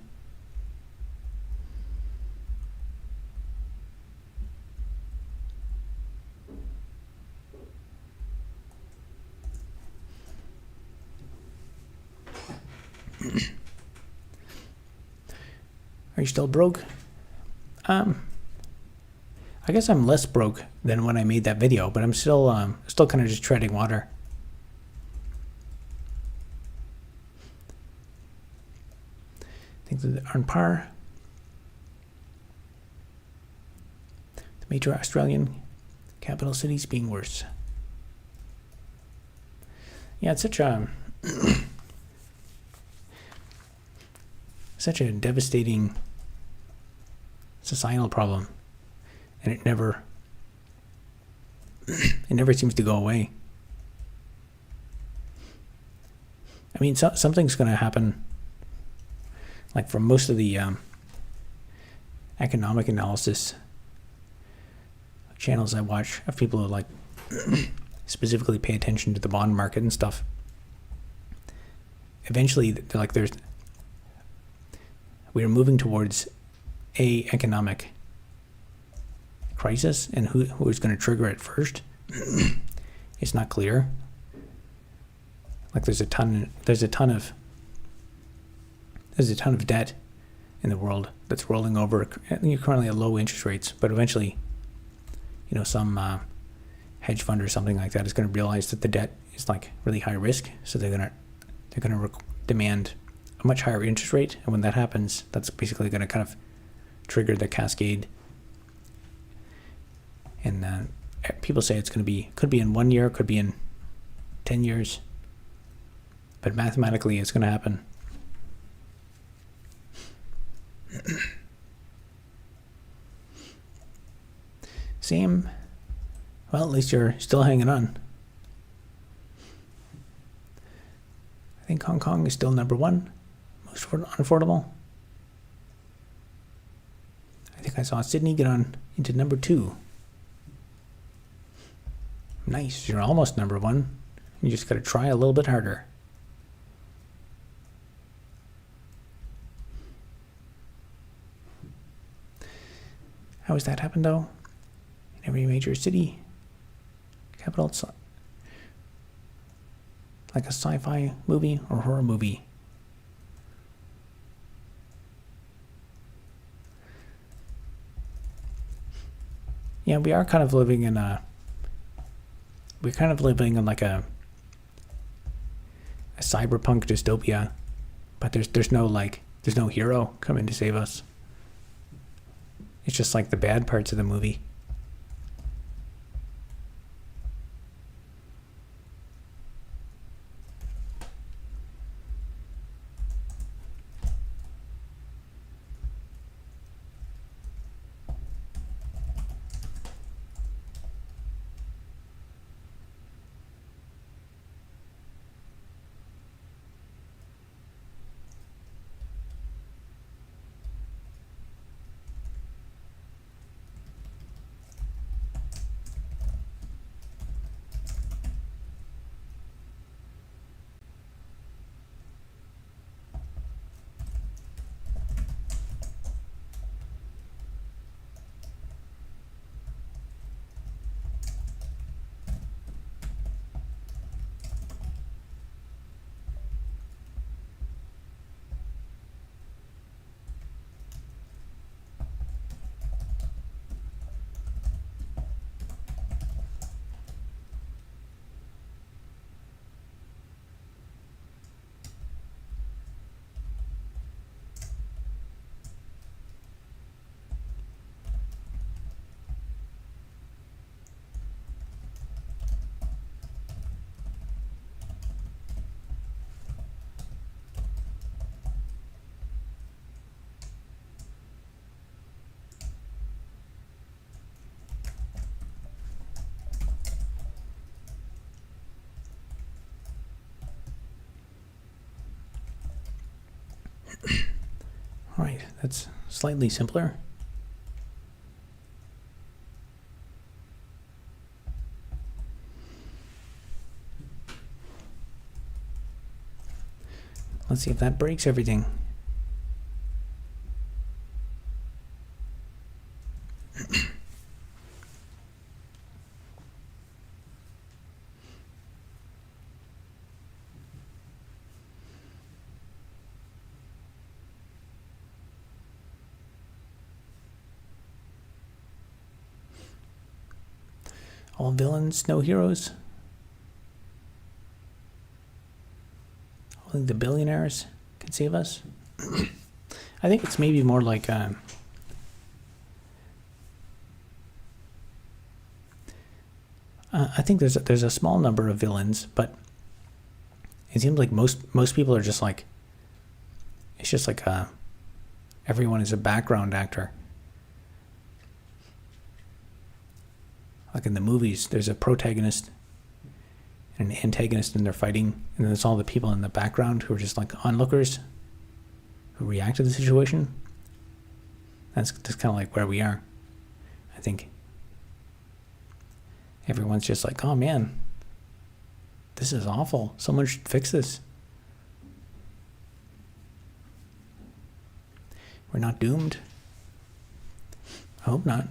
Are you still broke? I guess I'm less broke than when I made that video, but I'm still kind of just treading water. Things that are on par. The major Australian capital cities being worse. Yeah, it's such a devastating societal problem, and it never seems to go away. I mean, something's going to happen. Like for most of the economic analysis channels I watch of people who like specifically pay attention to the bond market and stuff, eventually they're like, we are moving towards a economic crisis, and who is going to trigger it first? It's not clear. Like there's a ton of debt in the world that's rolling over. I think you're currently at low interest rates, but eventually, some hedge fund or something like that is going to realize that the debt is like really high risk, so they're going to demand a much higher interest rate, and when that happens, that's basically going to kind of trigger the cascade. And people say could be in 1 year, could be in 10 years, but mathematically it's going to happen. Same. Well, at least you're still hanging on. I think Hong Kong is still number 1, most unaffordable. I think I saw Sydney get on into number 2. Nice, you're almost number 1. You just got to try a little bit harder. How has that happened though? In every major city, capital, it's like a sci-fi movie or horror movie. Yeah, we are kind of living in a we're kind of living in like a cyberpunk dystopia, but there's no hero coming to save us. It's just like the bad parts of the movie. Right, that's slightly simpler. Let's see if that breaks everything. All villains, no heroes. Only the billionaires can save us. I think it's maybe more like I think there's a small number of villains, but it seems like most people are just like, it's just like everyone is a background actor. Like in the movies, there's a protagonist and an antagonist, and they're fighting, and then there's all the people in the background who are just like onlookers who react to the situation. That's kind of like where we are. I think everyone's just like, oh man, this is awful. Someone should fix this. We're not doomed. I hope not.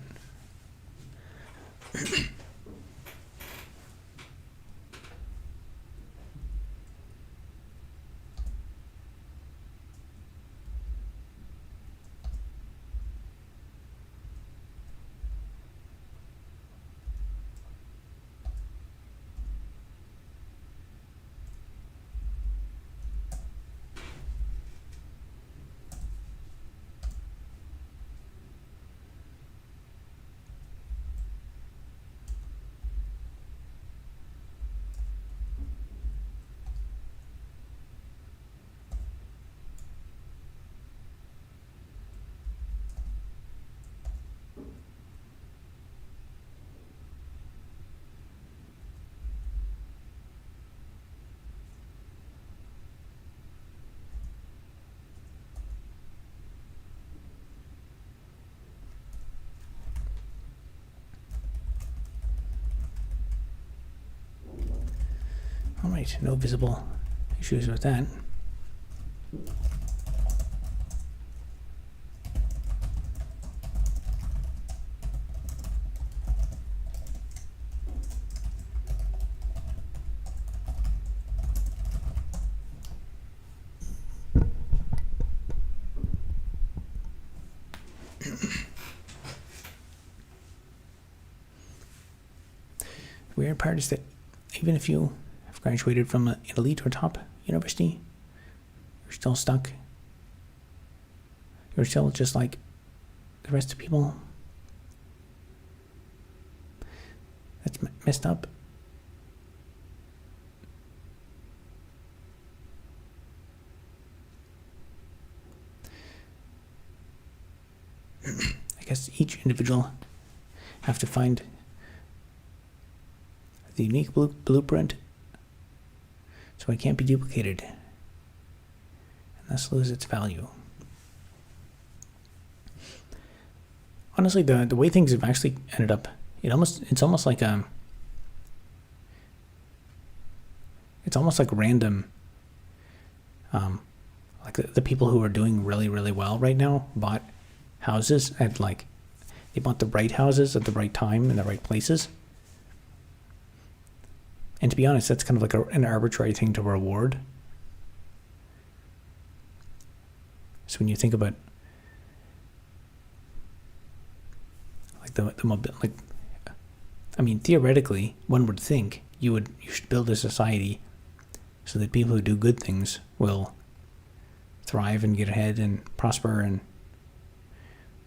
All right, no visible issues with that. Weird part is that even if you have graduated from an elite or top university, you're still stuck. You're still just like the rest of people. That's messed up. I guess each individual have to find the unique blueprint so it can't be duplicated and thus lose its value. Honestly, the way things have actually ended up, it's almost like random. Like the people who are doing really, really well right now bought houses at they bought the right houses at the right time in the right places. And to be honest, that's kind of like an arbitrary thing to reward. So when you think about theoretically, one would think you should build a society so that people who do good things will thrive and get ahead and prosper, and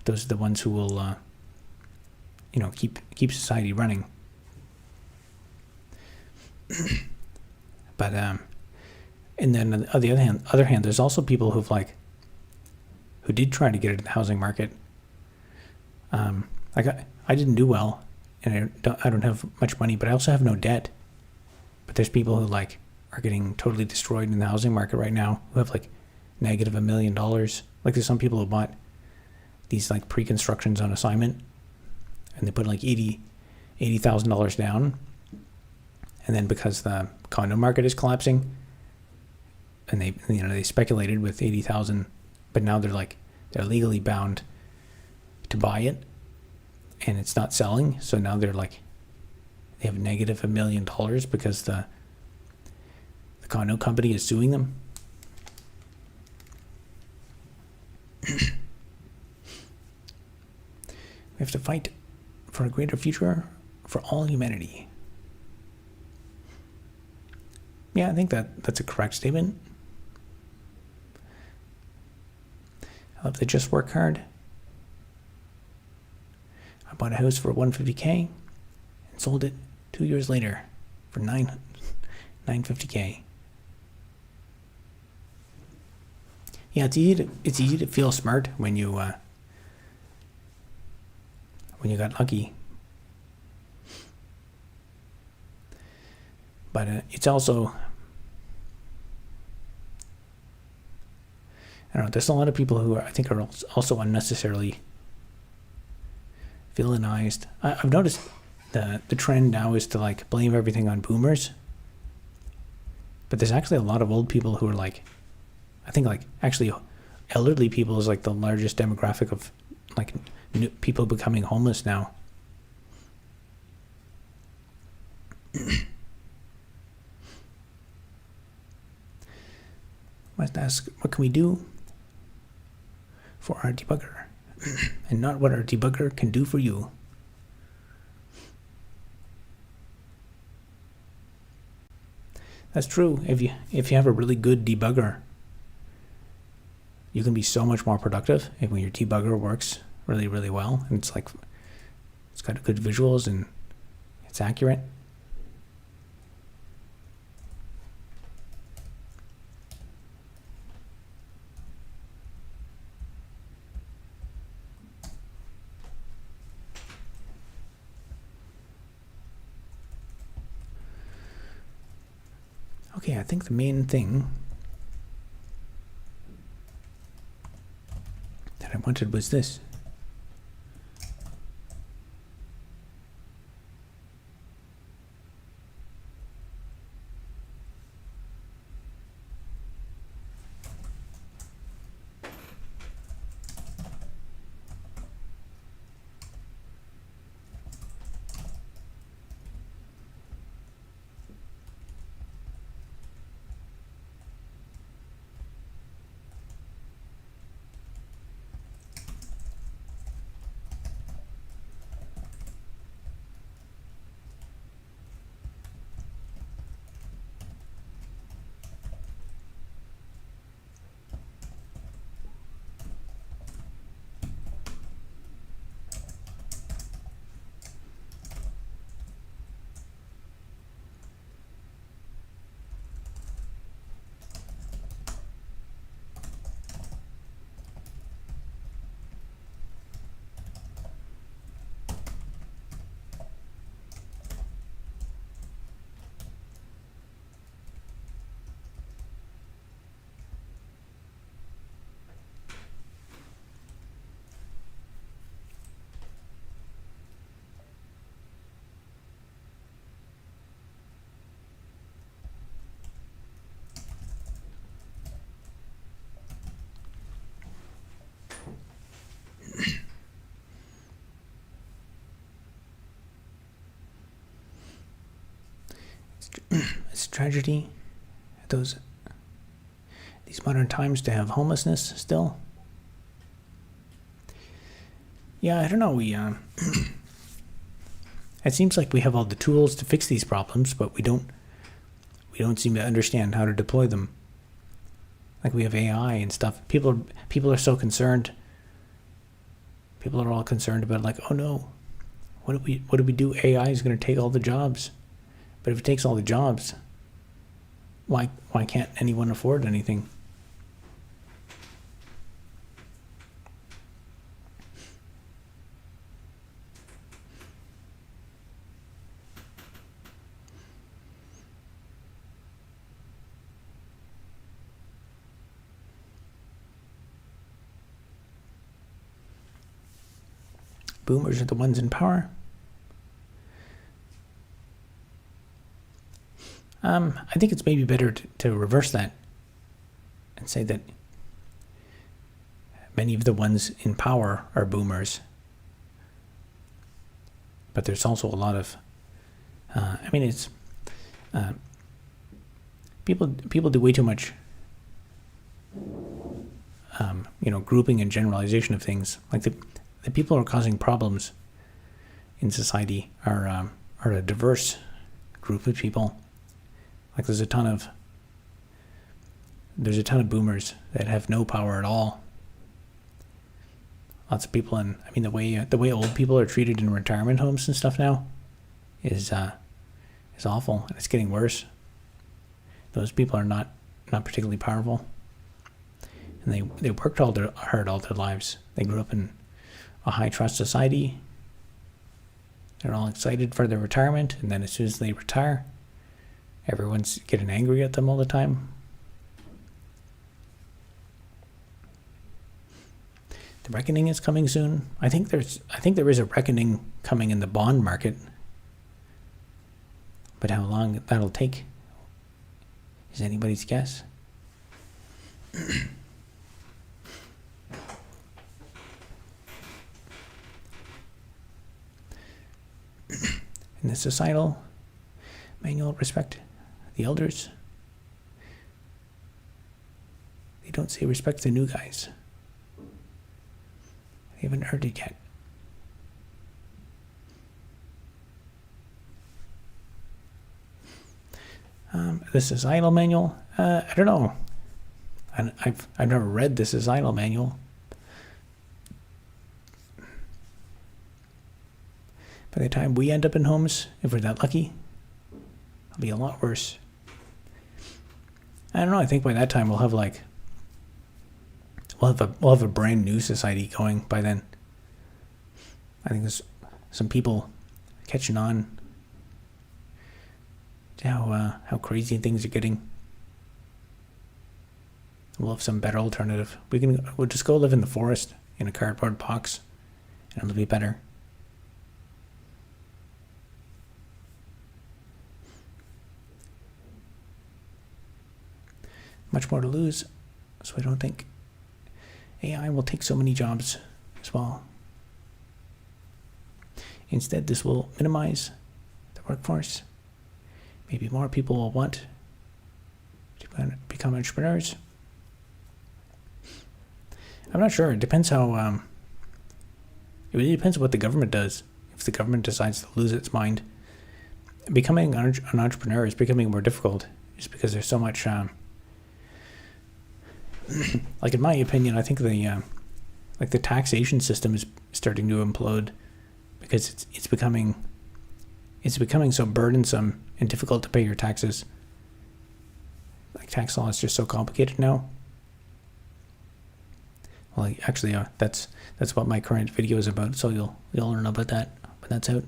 those are the ones who will, keep society running. But and then on the other hand, there's also people who did try to get into the housing market. I didn't do well, and I don't have much money, but I also have no debt. But there's people who are getting totally destroyed in the housing market right now, who have negative $1 million. There's some people who bought these pre-constructions on assignment, and they put $80,000 down, and then because the condo market is collapsing, and they speculated with 80,000, but now they're legally bound to buy it, and it's not selling. So now they have negative $1 million because the condo company is suing them. We have to fight for a greater future for all humanity. Yeah, I think that's a correct statement. I love to just work hard. I bought a house for $150K and sold it 2 years later for $950K. Yeah, it's easy to feel smart when you got lucky. But it's also, I don't know, there's a lot of people who I think are also unnecessarily villainized. I've noticed the trend now is to blame everything on boomers. But there's actually a lot of old people who are I think actually elderly people is the largest demographic of new people becoming homeless now. Must ask, what can we do for our debugger, and not what our debugger can do for you. That's true. If you have a really good debugger, you can be so much more productive when your debugger works really, really well, and it's got good visuals and it's accurate. Okay, I think the main thing that I wanted was this. It's a tragedy these modern times to have homelessness still. Yeah, I don't know. It seems like we have all the tools to fix these problems, but we don't seem to understand how to deploy them. Like we have AI and stuff. People are so concerned. People are all concerned about like, oh no, what do we do? AI is going to take all the jobs. But if it takes all the jobs, why can't anyone afford anything? Boomers are the ones in power. I think it's maybe better to reverse that and say that many of the ones in power are boomers. But there's also a lot of, it's people do way too much, grouping and generalization of things. Like the people who are causing problems in society are a diverse group of people. Like there's a ton of boomers that have no power at all. Lots of people, and the way old people are treated in retirement homes and stuff now is awful, and it's getting worse. Those people are not particularly powerful, and they worked hard all their lives. They grew up in a high trust society. They're all excited for their retirement, and then as soon as they retire, everyone's getting angry at them all the time. The reckoning is coming soon. I think there is a reckoning coming in the bond market. But how long that'll take is anybody's guess. In the societal manual, respect the elders. They don't say respect the new guys. They haven't heard it yet. The societal manual, I don't know. I've never read the societal manual. By the time we end up in homes, if we're that lucky, it'll be a lot worse. I don't know. I think by that time we'll have a brand new society going by then. I think there's some people catching on to how crazy things are getting. We'll have some better alternative. We'll just go live in the forest in a cardboard box, and it'll be better. Much more to lose, so I don't think AI will take so many jobs as well. Instead, this will minimize the workforce. Maybe more people will want to become entrepreneurs. I'm not sure. It depends how. It really depends on what the government does. If the government decides to lose its mind, becoming an entrepreneur is becoming more difficult, just because there's so much. Like in my opinion, I think the taxation system is starting to implode because it's becoming so burdensome and difficult to pay your taxes. Like tax law is just so complicated now. Well, actually, that's what my current video is about. So you'll learn about that when that's out.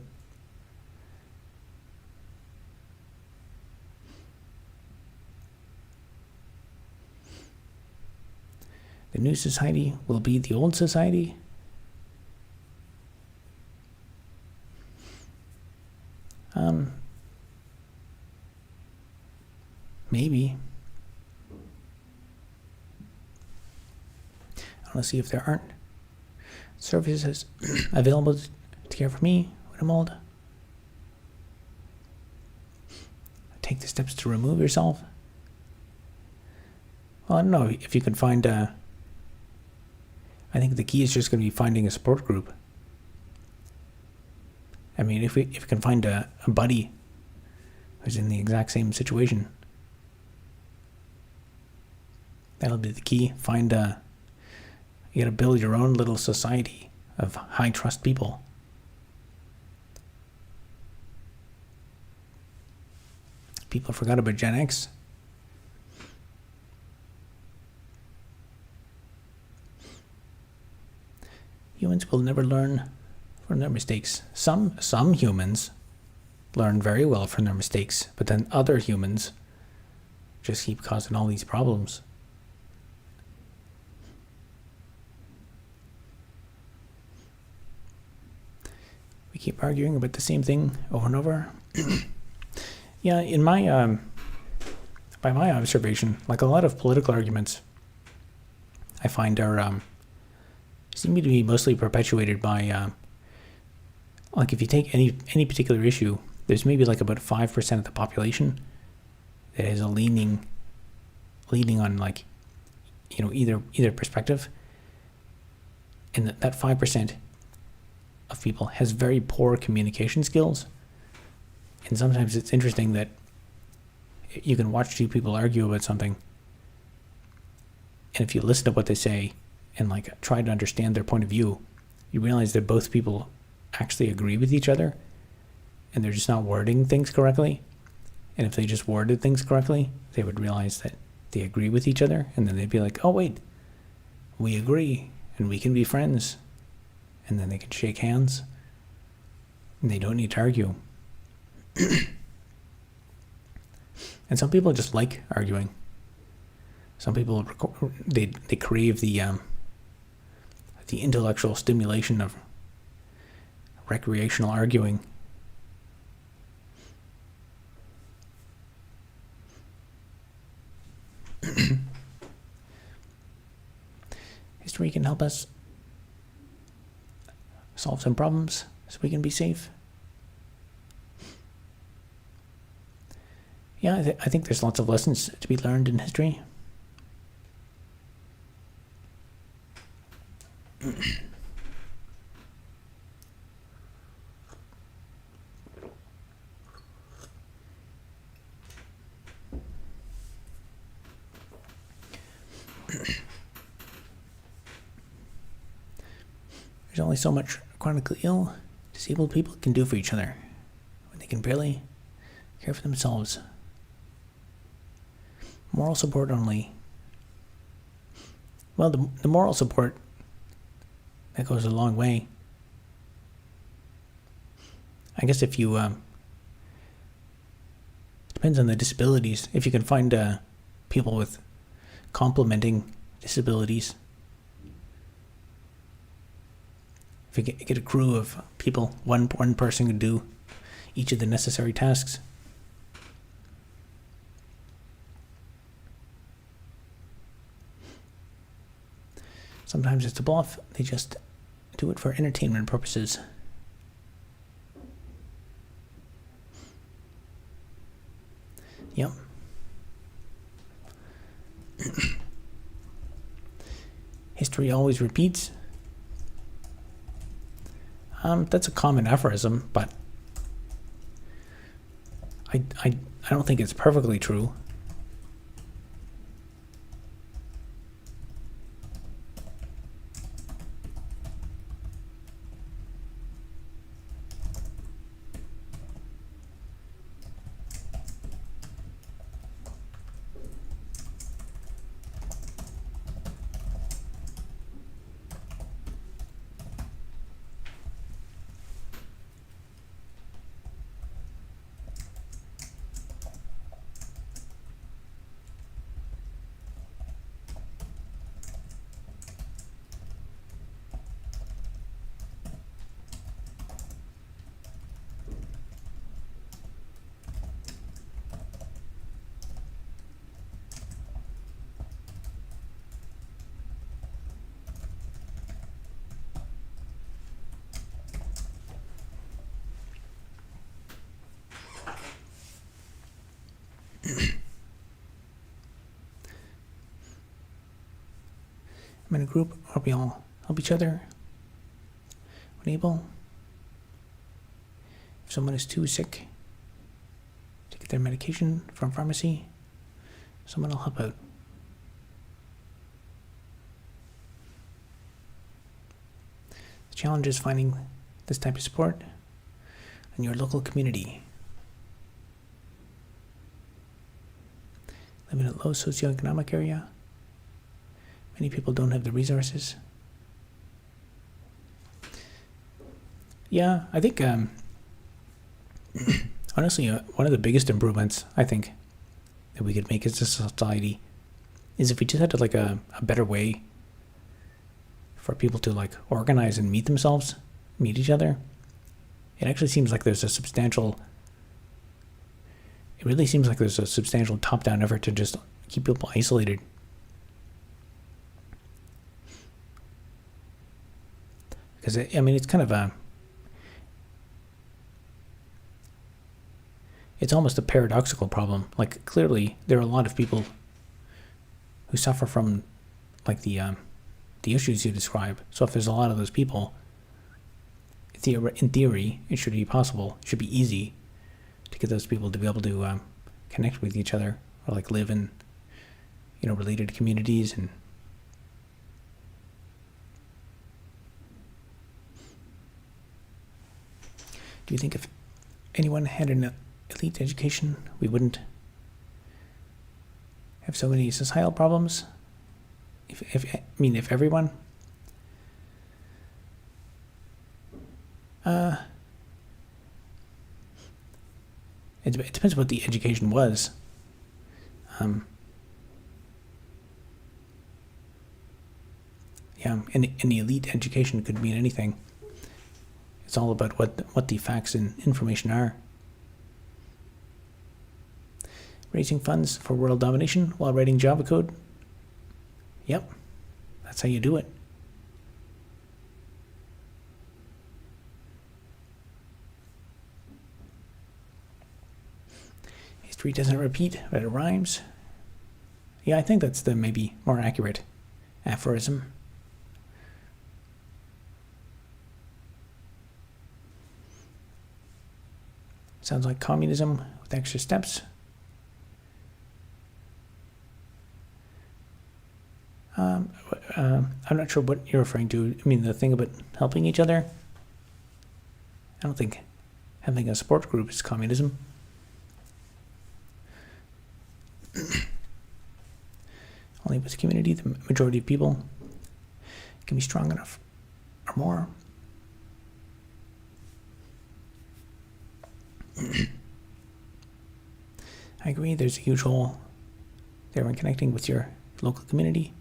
The new society will be the old society. Maybe. I want to see if there aren't services available to care for me when I'm old. take the steps to remove yourself. Well, I don't know if you can find. I think the key is just going to be finding a support group. I mean, if we can find a buddy who's in the exact same situation, that'll be the key. You got to build your own little society of high trust people. People forgot about Gen X. Humans will never learn from their mistakes. Some humans learn very well from their mistakes, but then other humans just keep causing all these problems. We keep arguing about the same thing over and over. Yeah, in my by my observation, like a lot of political arguments, I find are seem to be mostly perpetuated by like if you take any particular issue, there's maybe like about 5% of the population that is a leaning on like, you know, either perspective, and that 5% of people has very poor communication skills. And sometimes it's interesting that you can watch two people argue about something, and if you listen to what they say and like try to understand their point of view, you realize that both people actually agree with each other, and they're just not wording things correctly. And if they just worded things correctly, they would realize that they agree with each other, and then they'd be like, oh wait, we agree and we can be friends, and then they can shake hands and they don't need to argue. And some people just like arguing. Some people they crave the intellectual stimulation of recreational arguing. History can help us solve some problems so we can be safe. Yeah, I think there's lots of lessons to be learned in history. There's only so much chronically ill, disabled people can do for each other when they can barely care for themselves. Moral support only. Well, the moral support, that goes a long way. I guess if you, depends on the disabilities. If you can find people with complementing disabilities, if you get a crew of people, one person can do each of the necessary tasks. Sometimes it's a bluff. They just do it for entertainment purposes. Yep. History always repeats. That's a common aphorism, but I don't think it's perfectly true. I'm in a group where we all help each other when able. If someone is too sick to get their medication from pharmacy, someone will help out. The challenge is finding this type of support in your local community. Live in a low socioeconomic area. Many people don't have the resources. Yeah, I think honestly, one of the biggest improvements I think that we could make as a society is if we just had like a better way for people to like organize and meet each other. It actually seems like there's a substantial top-down effort to just keep people isolated. Because I mean, it's kind of it's almost a paradoxical problem. Like, clearly there are a lot of people who suffer from like the issues you describe. So if there's a lot of those people, in theory, it should be possible. It should be easy to get those people to be able to connect with each other, or like live in, related communities. And do you think if anyone had an elite education, we wouldn't have so many societal problems? If everyone it depends what the education was. Any elite education could mean anything. It's all about what the facts and information are. Raising funds for world domination while writing Java code. Yep, that's how you do it. History doesn't repeat, but it rhymes. Yeah, I think that's the maybe more accurate aphorism. Sounds like communism with extra steps. I'm not sure what you're referring to. I mean, the thing about helping each other. I don't think having a support group is communism. Only with community, the majority of people can be strong enough or more. I agree, there's a huge role there when connecting with your local community.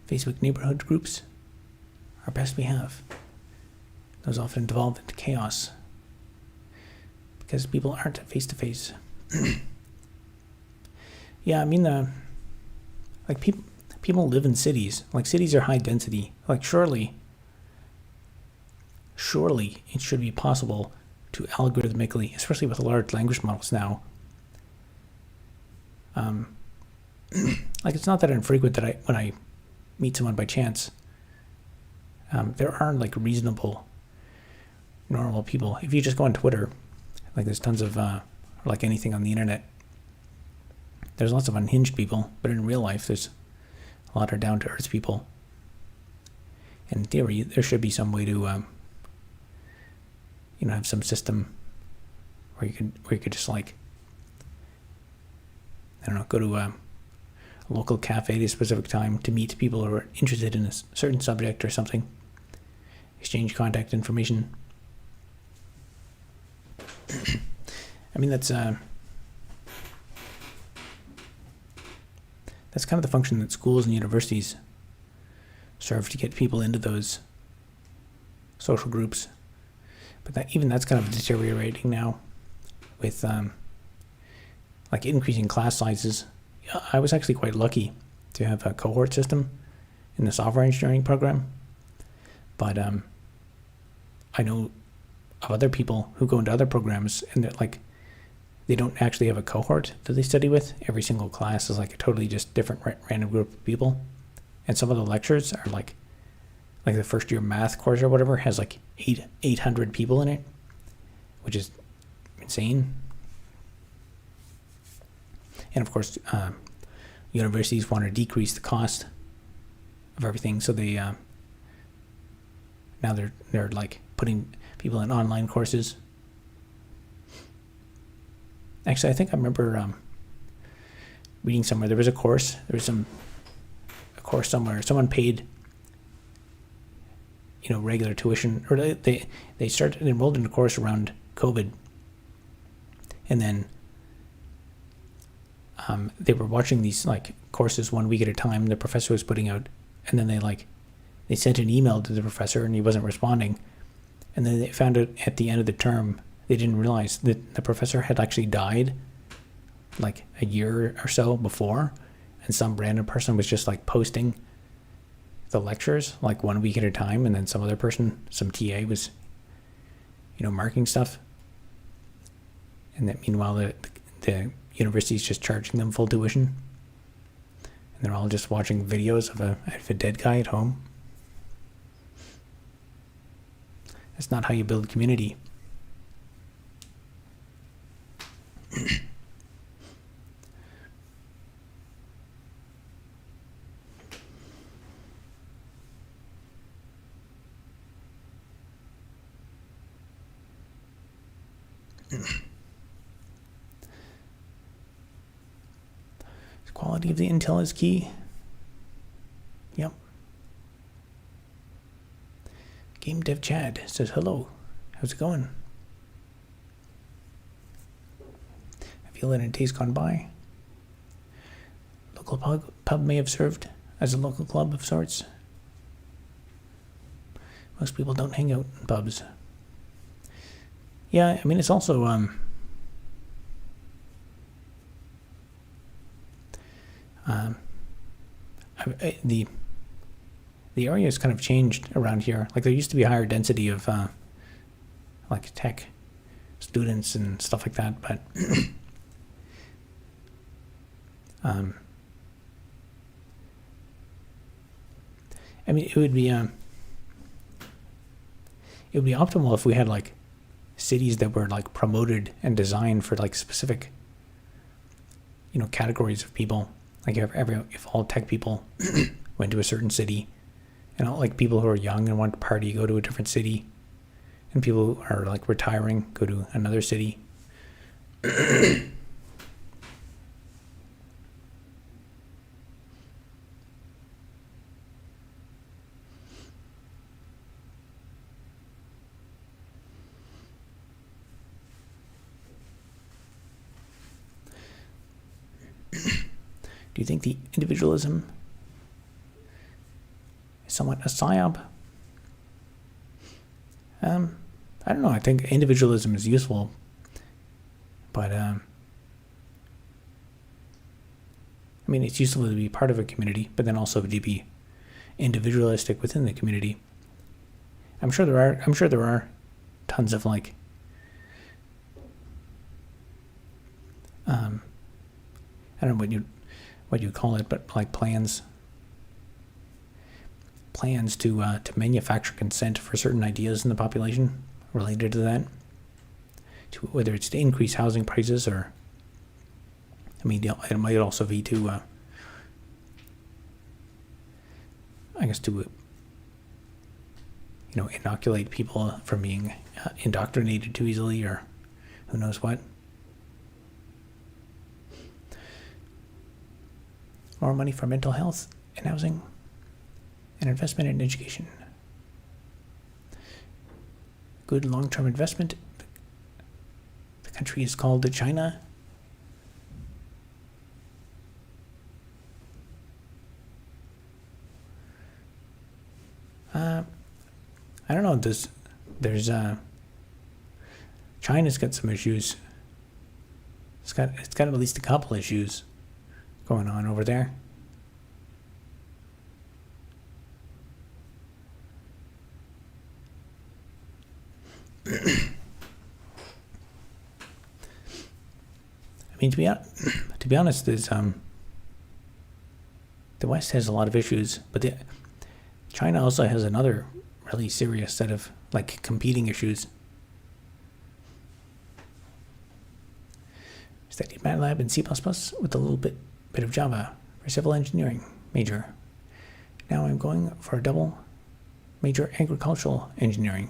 Facebook neighborhood groups are best we have. Those often devolve into chaos because people aren't face to face. Yeah, I mean, like people live in cities. Like, cities are high density. Like, surely it should be possible to algorithmically, especially with large language models now. Like, it's not that infrequent that when I meet someone by chance, there are like reasonable, normal people. If you just go on Twitter, like there's tons of, like anything on the internet, there's lots of unhinged people, but in real life, there's a lot of down-to-earth people. And in theory, there should be some way to, have some system where you could just like, I don't know, go to a local cafe at a specific time to meet people who are interested in a certain subject or something. Exchange contact information. I mean, that's kind of the function that schools and universities serve to get people into those social groups. But that's kind of deteriorating now with like increasing class sizes. I was actually quite lucky to have a cohort system in the software engineering program, but I know of other people who go into other programs and they're like, they don't actually have a cohort that they study with. Every single class is like a totally just different random group of people, and some of the lectures are like the first year math course or whatever has like 800 people in it, which is insane. And of course, universities want to decrease the cost of everything, so they now they're like putting people in online courses. Actually, I think I remember reading somewhere there was a course somewhere someone paid regular tuition, or they started enrolled in a course around COVID, and then they were watching these like courses 1 week at a time the professor was putting out, and then they sent an email to the professor and he wasn't responding, and then they found out at the end of the term they didn't realize that the professor had actually died like a year or so before, and some random person was just like posting the lectures like 1 week at a time, and then some other person, some TA, was marking stuff, and that meanwhile the university's just charging them full tuition, and they're all just watching videos of a dead guy at home. That's not how you build community. Quality of the intel is key. Yep. Game Dev Chad says hello. How's it going? I feel that in days gone by, local pub may have served as a local club of sorts. Most people don't hang out in pubs. Yeah, I mean, it's also the area has kind of changed around here. Like there used to be a higher density of like tech students and stuff like that, but I mean, it would be optimal if we had like cities that were like promoted and designed for like specific categories of people. Like if all tech people went to a certain city, and all like people who are young and want to party go to a different city, and people who are like retiring go to another city. Do you think the individualism is somewhat a psyop? I don't know. I think individualism is useful, but I mean, it's useful to be part of a community, but then also to be individualistic within the community. I'm sure there are tons of like I don't know what you call it, but like plans to manufacture consent for certain ideas in the population related to that, to whether it's to increase housing prices, or I mean it might also be to I guess to inoculate people from being indoctrinated too easily, or who knows what. More money for mental health and housing, and investment in education. Good long-term investment. The country is called China. I don't know. There's China's got some issues. It's got at least a couple issues going on over there. I mean, to be honest, there's the West has a lot of issues, but China also has another really serious set of like competing issues. Studied MATLAB and C++ with a little bit of Java for civil engineering major. Now I'm going for a double major agricultural engineering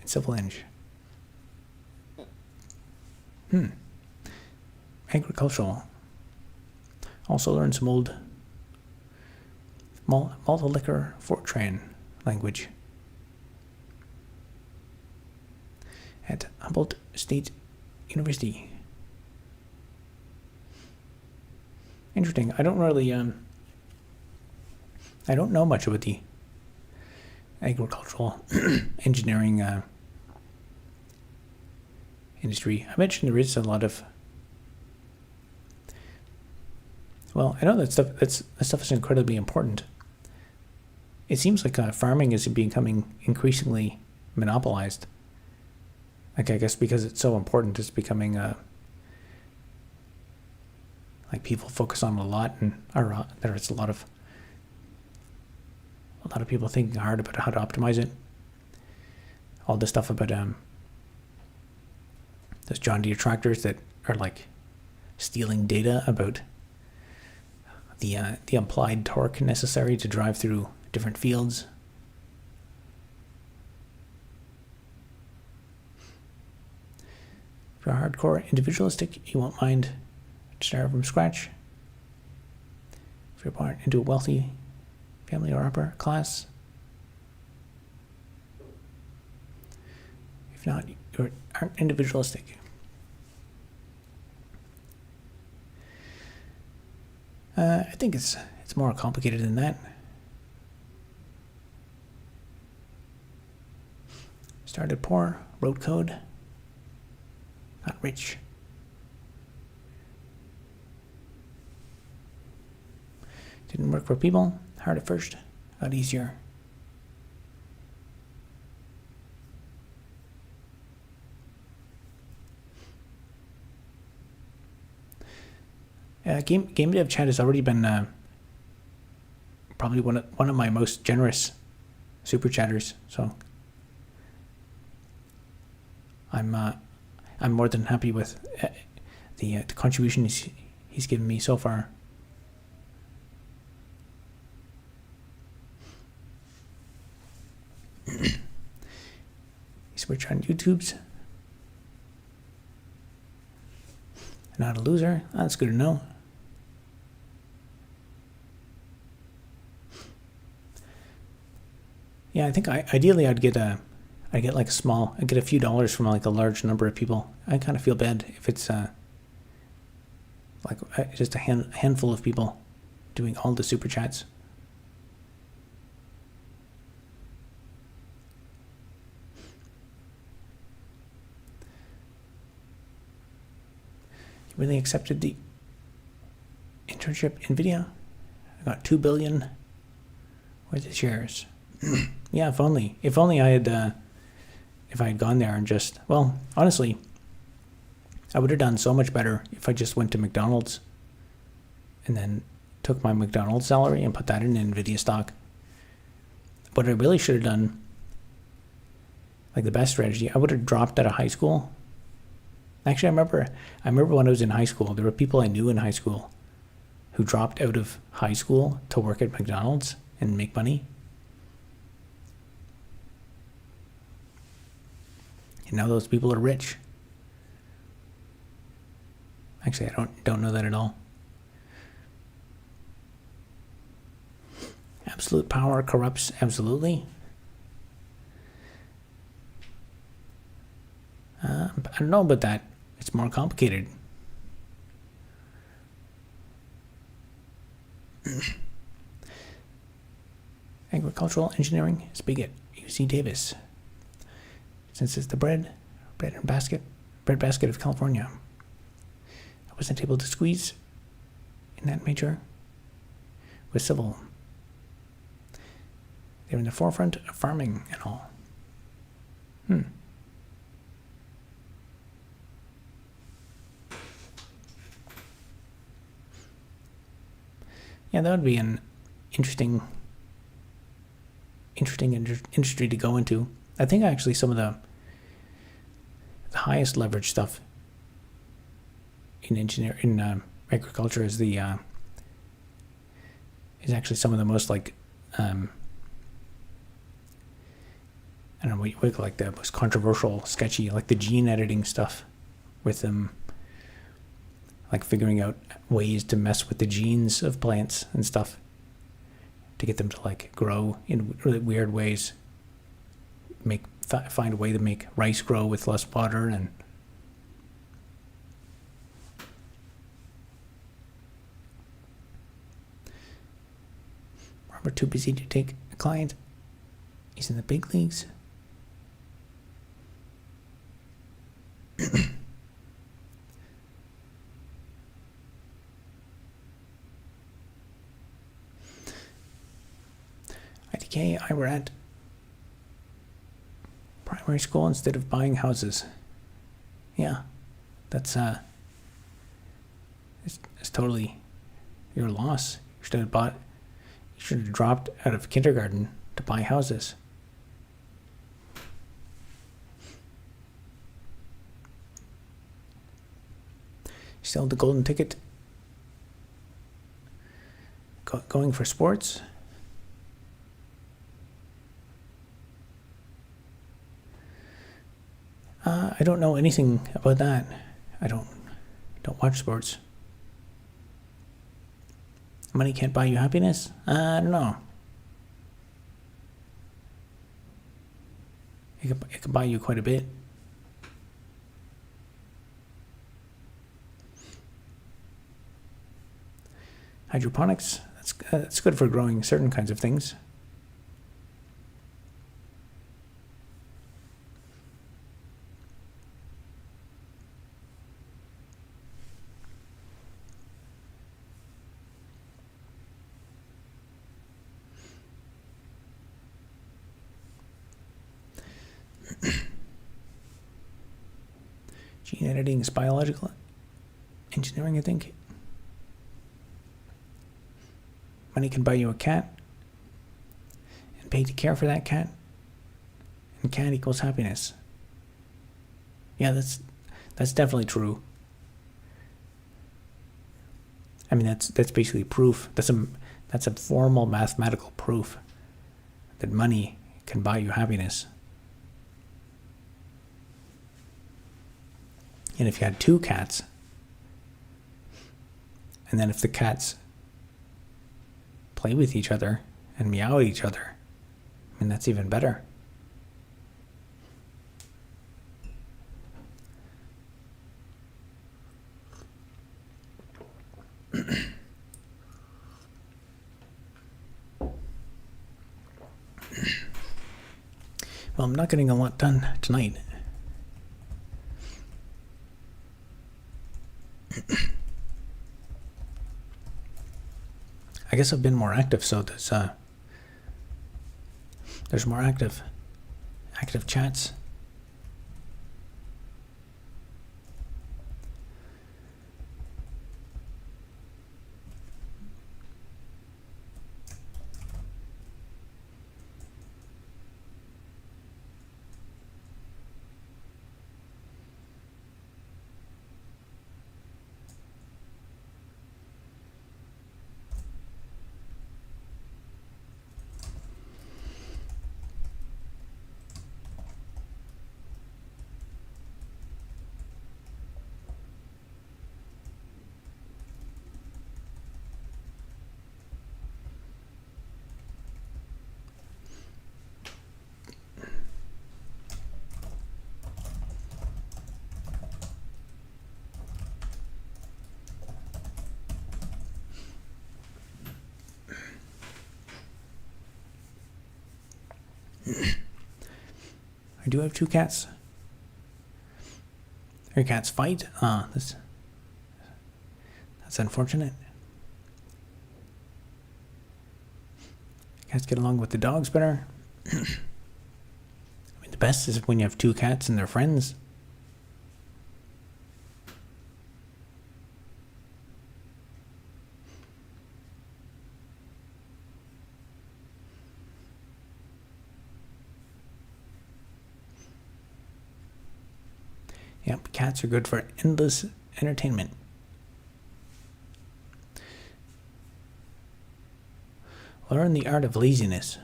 and civil eng. Agricultural. Also learned some old Malta Liquor Fortran language at Humboldt State University. Interesting. I don't really I don't know much about the agricultural engineering industry. I mentioned there is a lot of, well, I know that stuff is incredibly important. It seems like farming is becoming increasingly monopolized. Like, I guess because it's so important, it's becoming like people focus on it a lot, and there's a lot of people thinking hard about how to optimize it. All this stuff about those John Deere tractors that are like stealing data about the implied torque necessary to drive through different fields. If you're hardcore individualistic, you won't mind to start from scratch. If you're born into a wealthy family or upper class. If not, you aren't individualistic. I think it's more complicated than that. Started poor, wrote code, got rich. Didn't work for people, hard at first, got easier. Game dev chat has already been probably one of my most generous super chatters. So I'm more than happy with the contribution he's given me so far. Switch on YouTube's. Not a loser. That's good to know. Yeah, I think ideally I'd get like I'd get a few dollars from like a large number of people. I kind of feel bad if it's like just a handful of people doing all the super chats. Really accepted the internship in NVIDIA. I got 2 billion worth of shares. Yeah, if only I had if I had gone there and just, well, honestly, I would have done so much better if I just went to McDonald's and then took my McDonald's salary and put that in NVIDIA stock. What I really should have done, like the best strategy, I would have dropped out of high school. Actually, I remember when I was in high school, there were people I knew in high school who dropped out of high school to work at McDonald's and make money. And now those people are rich. Actually, I don't know that at all. Absolute power corrupts absolutely. I don't know about that. It's more complicated. Agricultural engineering is big at UC Davis. Since it's the bread basket of California. I wasn't able to squeeze in that major with civil. They're in the forefront of farming and all. Yeah, that would be an interesting industry to go into. I think actually some of the highest leverage stuff in agriculture is actually some of the most like I don't know what you call like the most controversial, sketchy, like the gene editing stuff with them, like figuring out ways to mess with the genes of plants and stuff to get them to like grow in really weird ways, find a way to make rice grow with less water. And we're too busy to take a client. He's in the big leagues. IDK, I were at primary school instead of buying houses. Yeah, that's it's totally your loss. You should have dropped out of kindergarten to buy houses. Still the golden ticket. Going for sports. I don't know anything about that. I don't watch sports. Money can't buy you happiness? I don't know. It could buy you quite a bit. Hydroponics, that's good for growing certain kinds of things. Gene editing is biological engineering, I think. Money can buy you a cat and pay to care for that cat, and cat equals happiness. Yeah, that's definitely true. I mean, that's basically proof. That's a formal mathematical proof that money can buy you happiness. And if you had two cats, and then if the cats play with each other and meow at each other, I mean, that's even better. Well, I'm not getting a lot done tonight. I guess I've been more active, so there's more active chats. I do have two cats. Your cats fight? That's unfortunate. Cats get along with the dogs better. I mean, the best is when you have two cats and they're friends. Yep, cats are good for endless entertainment. Learn the art of laziness.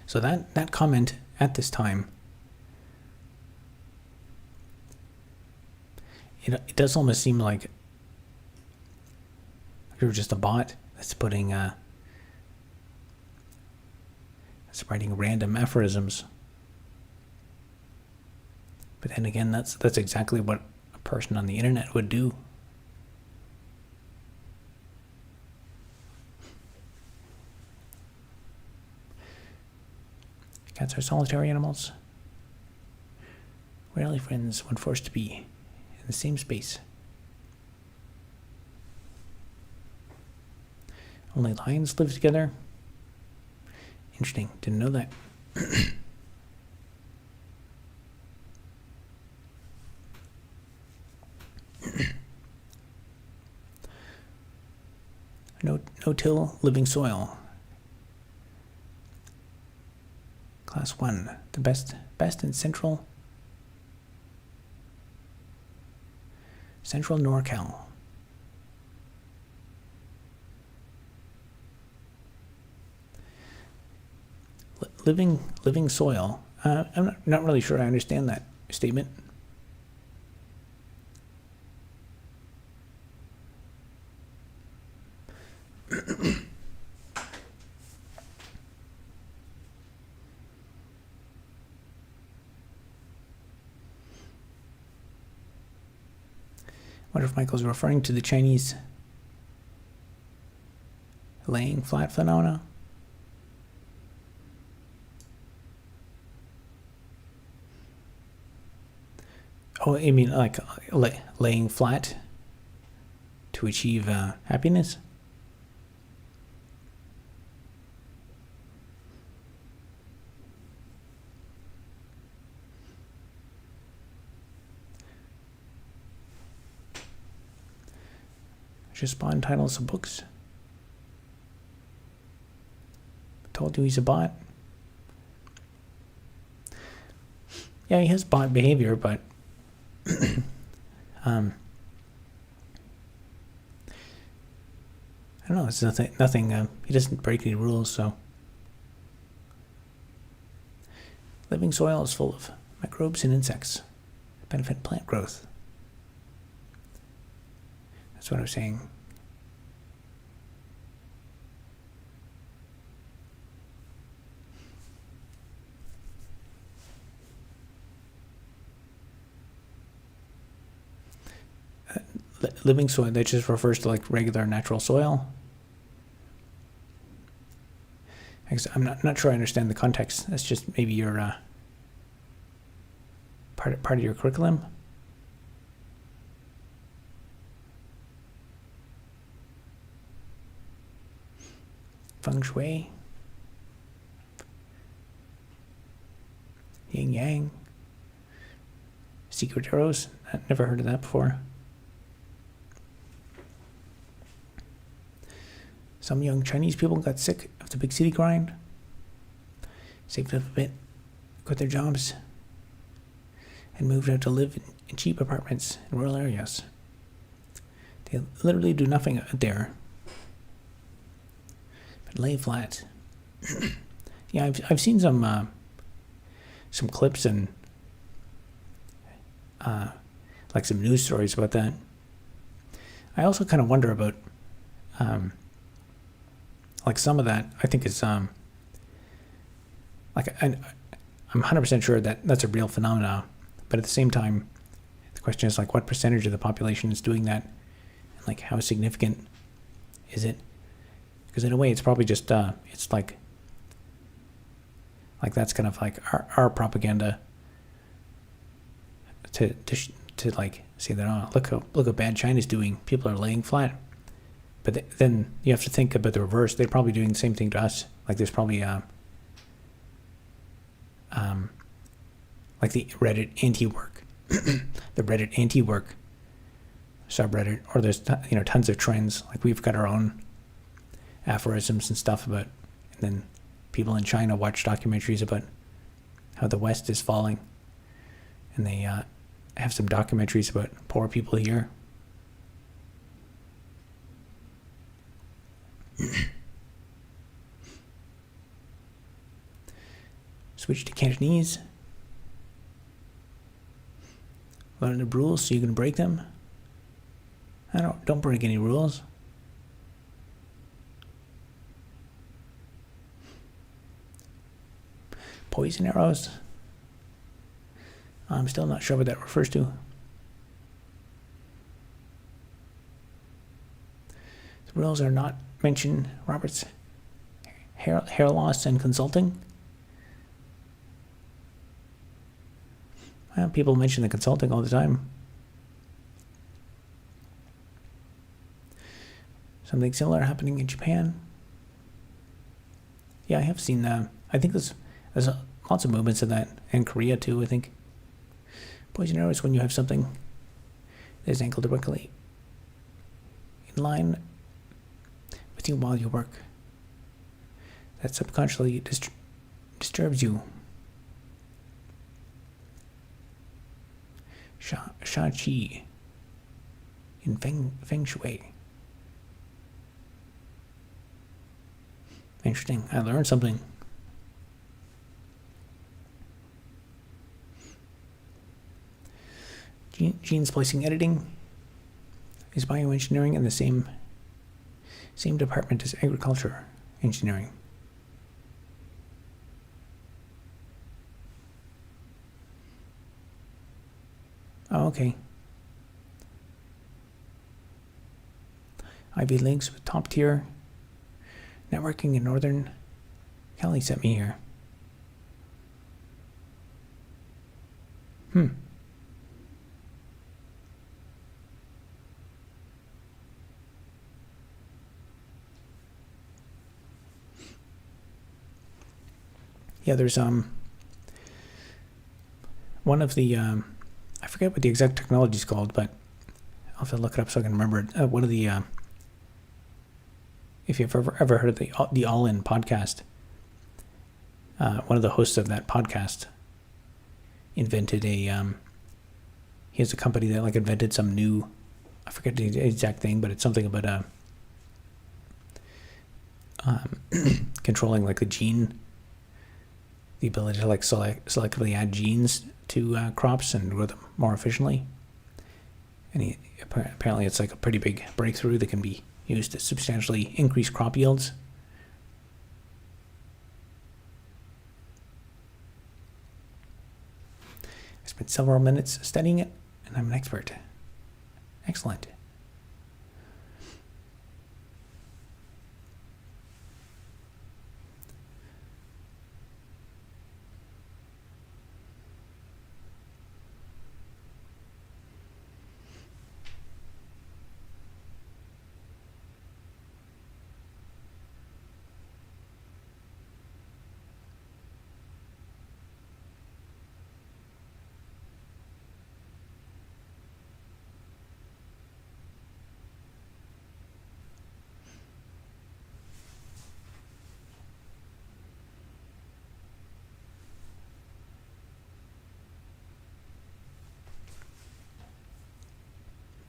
So that comment at this time, it does almost seem like you're just a bot that's putting that's writing random aphorisms. But then again, that's exactly what a person on the internet would do. Cats are solitary animals, rarely friends when forced to be in the same space. Only lions live together. Interesting, didn't know that. No-till living soil. Class 1, the best in central NorCal. Living soil. I'm not really sure I understand that statement. Wonder if Michael's referring to the Chinese laying flat phenomena. Oh, you mean like laying flat to achieve happiness? Just spawn titles of books. Told you he's a bot. Yeah, he has bot behavior, but I don't know. It's nothing. He doesn't break any rules, so. Living soil is full of microbes and insects that benefit plant growth. That's what I was saying. Living soil, that just refers to like regular natural soil. I'm not sure I understand the context. That's just maybe your part of your curriculum. Feng Shui, Yin Yang, Secret Arrows. I've never heard of that before. Some young Chinese people got sick of the big city grind, saved up a bit, quit their jobs, and moved out to live in cheap apartments in rural areas. They literally do nothing out there but lay flat. Yeah, I've seen some clips and like some news stories about that. I also kind of wonder about like some of that. I think is like I'm 100% sure that that's a real phenomena, but at the same time, the question is like what percentage of the population is doing that, and like how significant is it? Because in a way, it's probably just it's like that's kind of like our propaganda to like say that, oh, look how bad China's doing. People are laying flat. But then you have to think about the reverse. They're probably doing the same thing to us. Like there's probably like the Reddit anti-work, the Reddit anti-work subreddit, or there's tons of trends. Like we've got our own aphorisms and stuff about, and then people in China watch documentaries about how the West is falling, and they have some documentaries about poor people here. Switch to Cantonese. Learn the rules so you can break them. Don't break any rules. Poison arrows. I'm still not sure what that refers to. The rules are not mentioned. Robert's hair loss and consulting. Well, people mention the consulting all the time. Something similar happening in Japan. Yeah, I have seen that. I think there's lots of movements of that in Korea too, I think. Poison arrow is when you have something that is angled directly in line with you while you work. That subconsciously disturbs you. Sha-Qi in Feng Shui. Interesting. I learned something. Gene splicing editing is bioengineering in the same department as agriculture engineering. Oh, okay. Ivy Leagues with top tier networking in Northern Cali sent me here. Yeah, there's one of the I forget what the exact technology is called, but I'll have to look it up so I can remember it. One of the if you've ever heard of the All In podcast, one of the hosts of that podcast invented he has a company that like invented some new, I forget the exact thing, but it's something about controlling like the gene, the ability to like selectively add genes to crops and grow them more efficiently. And apparently it's like a pretty big breakthrough that can be used to substantially increase crop yields. I spent several minutes studying it, and I'm an expert. Excellent.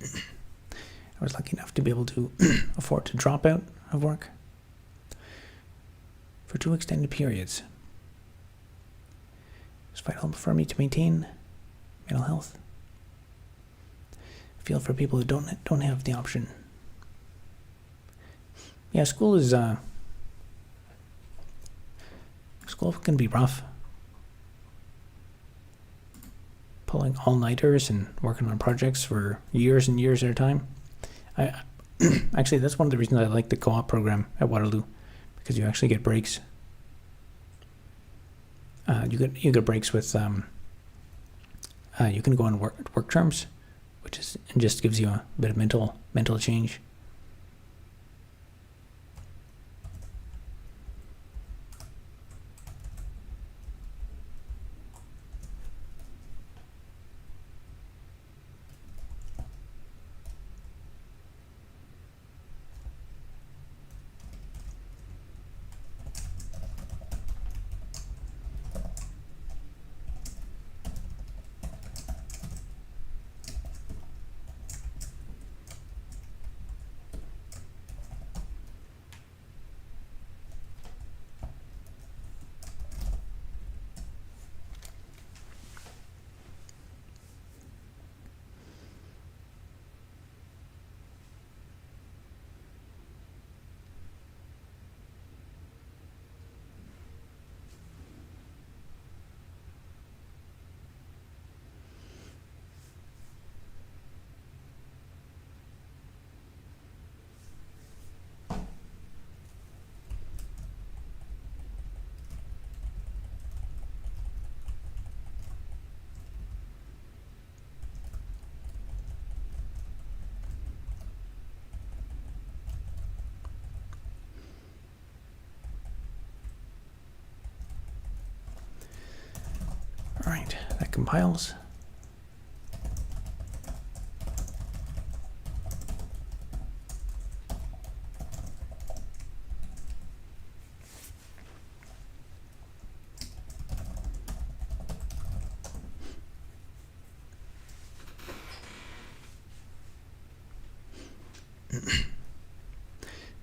I was lucky enough to be able to afford to drop out of work for 2 extended periods. It's vital for me to maintain mental health. I feel for people who don't have the option. Yeah, school can be rough. Pulling all-nighters and working on projects for years and years at a time. Actually, that's one of the reasons I like the co-op program at Waterloo, because you actually get breaks. You get breaks with you can go on work terms, which just gives you a bit of mental change. All right, that compiles.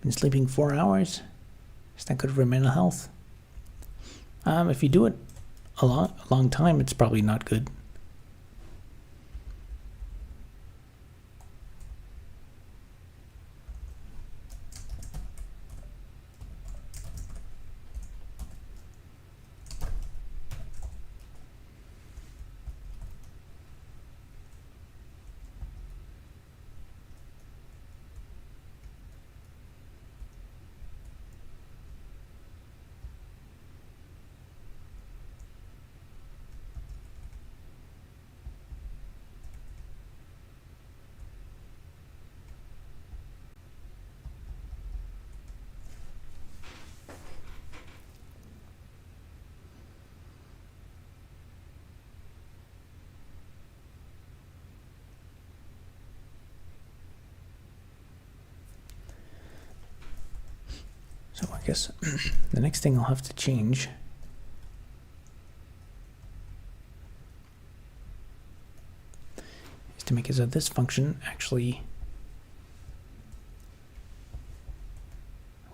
Been sleeping 4 hours. Is that good for mental health? If you do it a long time, it's probably not good. So I guess the next thing I'll have to change is to make it so this function actually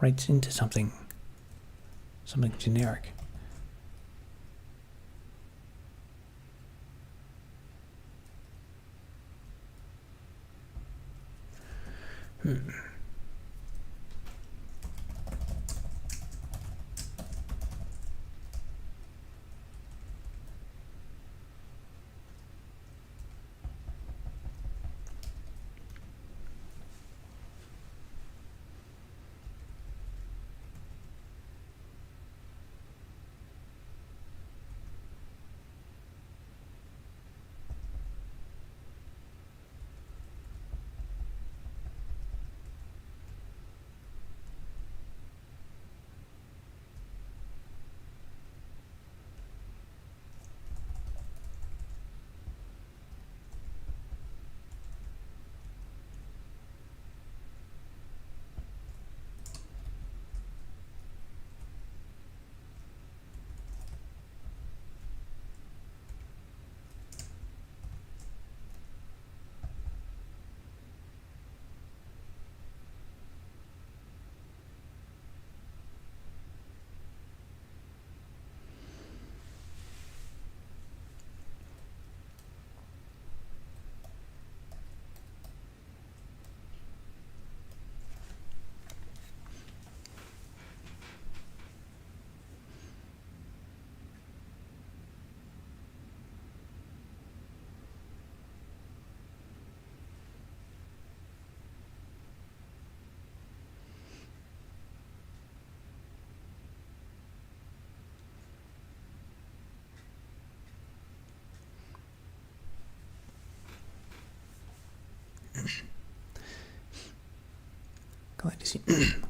writes into something generic.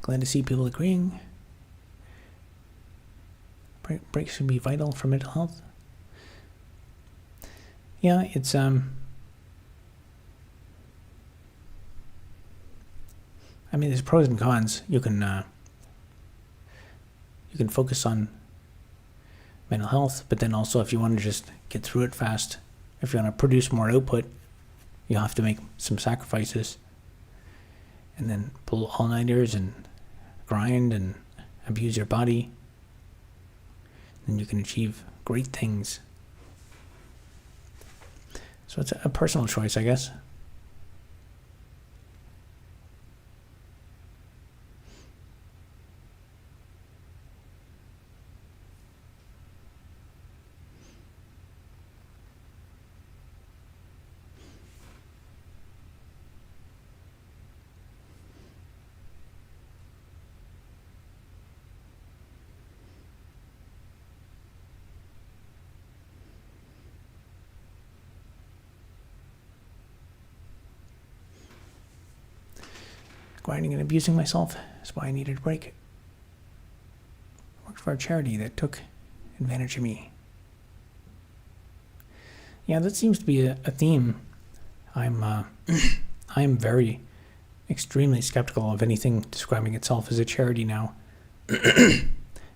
Glad to see people agreeing. Breaks should be vital for mental health. Yeah, it's I mean, there's pros and cons. You can focus on mental health, but then also if you want to just get through it fast, if you want to produce more output, you have to make some sacrifices. And then pull all-nighters and grind and abuse your body. Then you can achieve great things. So it's a personal choice, I guess. Grinding and abusing myself is why I needed a break. I worked for a charity that took advantage of me. Yeah, that seems to be a theme. I'm very extremely skeptical of anything describing itself as a charity now.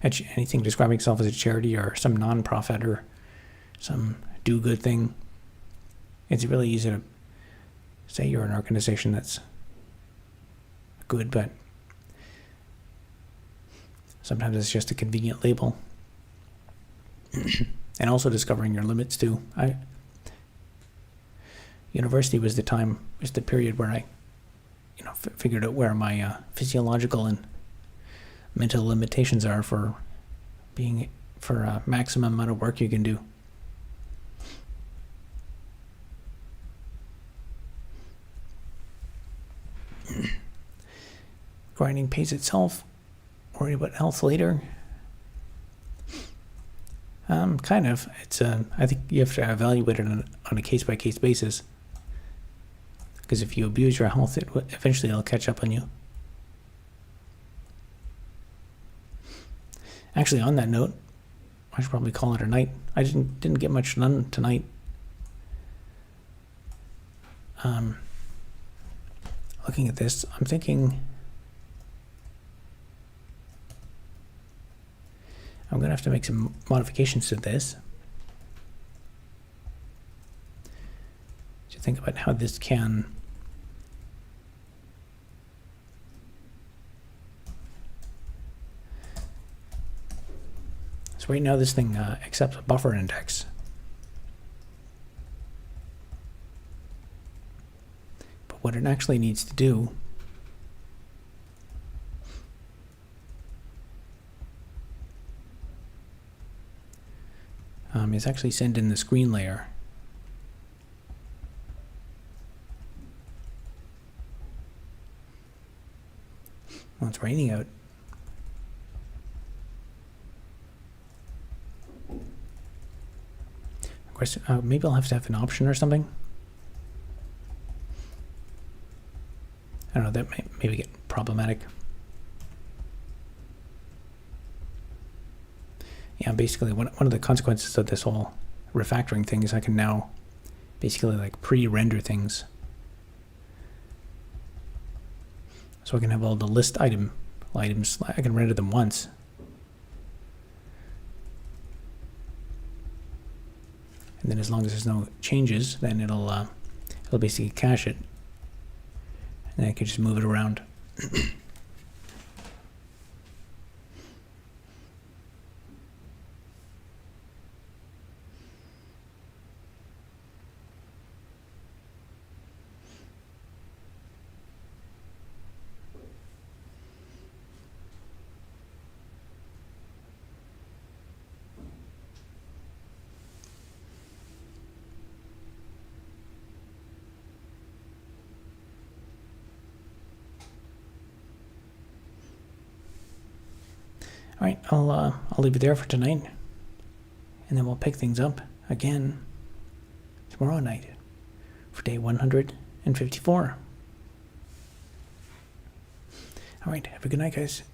Anything describing itself as a charity or some non-profit or some do-good thing. It's really easy to say you're an organization that's good, but sometimes it's just a convenient label. And also discovering your limits too. University was the period where I, figured out where my physiological and mental limitations are for maximum amount of work you can do. Grinding pays itself. Worry about health later. Kind of. It's I think you have to evaluate it on a case-by-case basis. Because if you abuse your health, eventually it'll catch up on you. Actually, on that note, I should probably call it a night. I didn't get much done tonight. Looking at this, I'm thinking I'm going to have to make some modifications to this to think about how this can so right now this thing accepts a buffer index. But what it actually needs to do is actually send in the screen layer. Well, it's raining out. Of course, maybe I'll have to have an option or something. I don't know, that may maybe get problematic. Yeah, basically one of the consequences of this whole refactoring thing is I can now basically like pre-render things. So I can have all the list items, I can render them once. And then as long as there's no changes, then it'll basically cache it. And then I can just move it around. All right, I'll leave it there for tonight, and then we'll pick things up again tomorrow night for day 154. All right, have a good night, guys.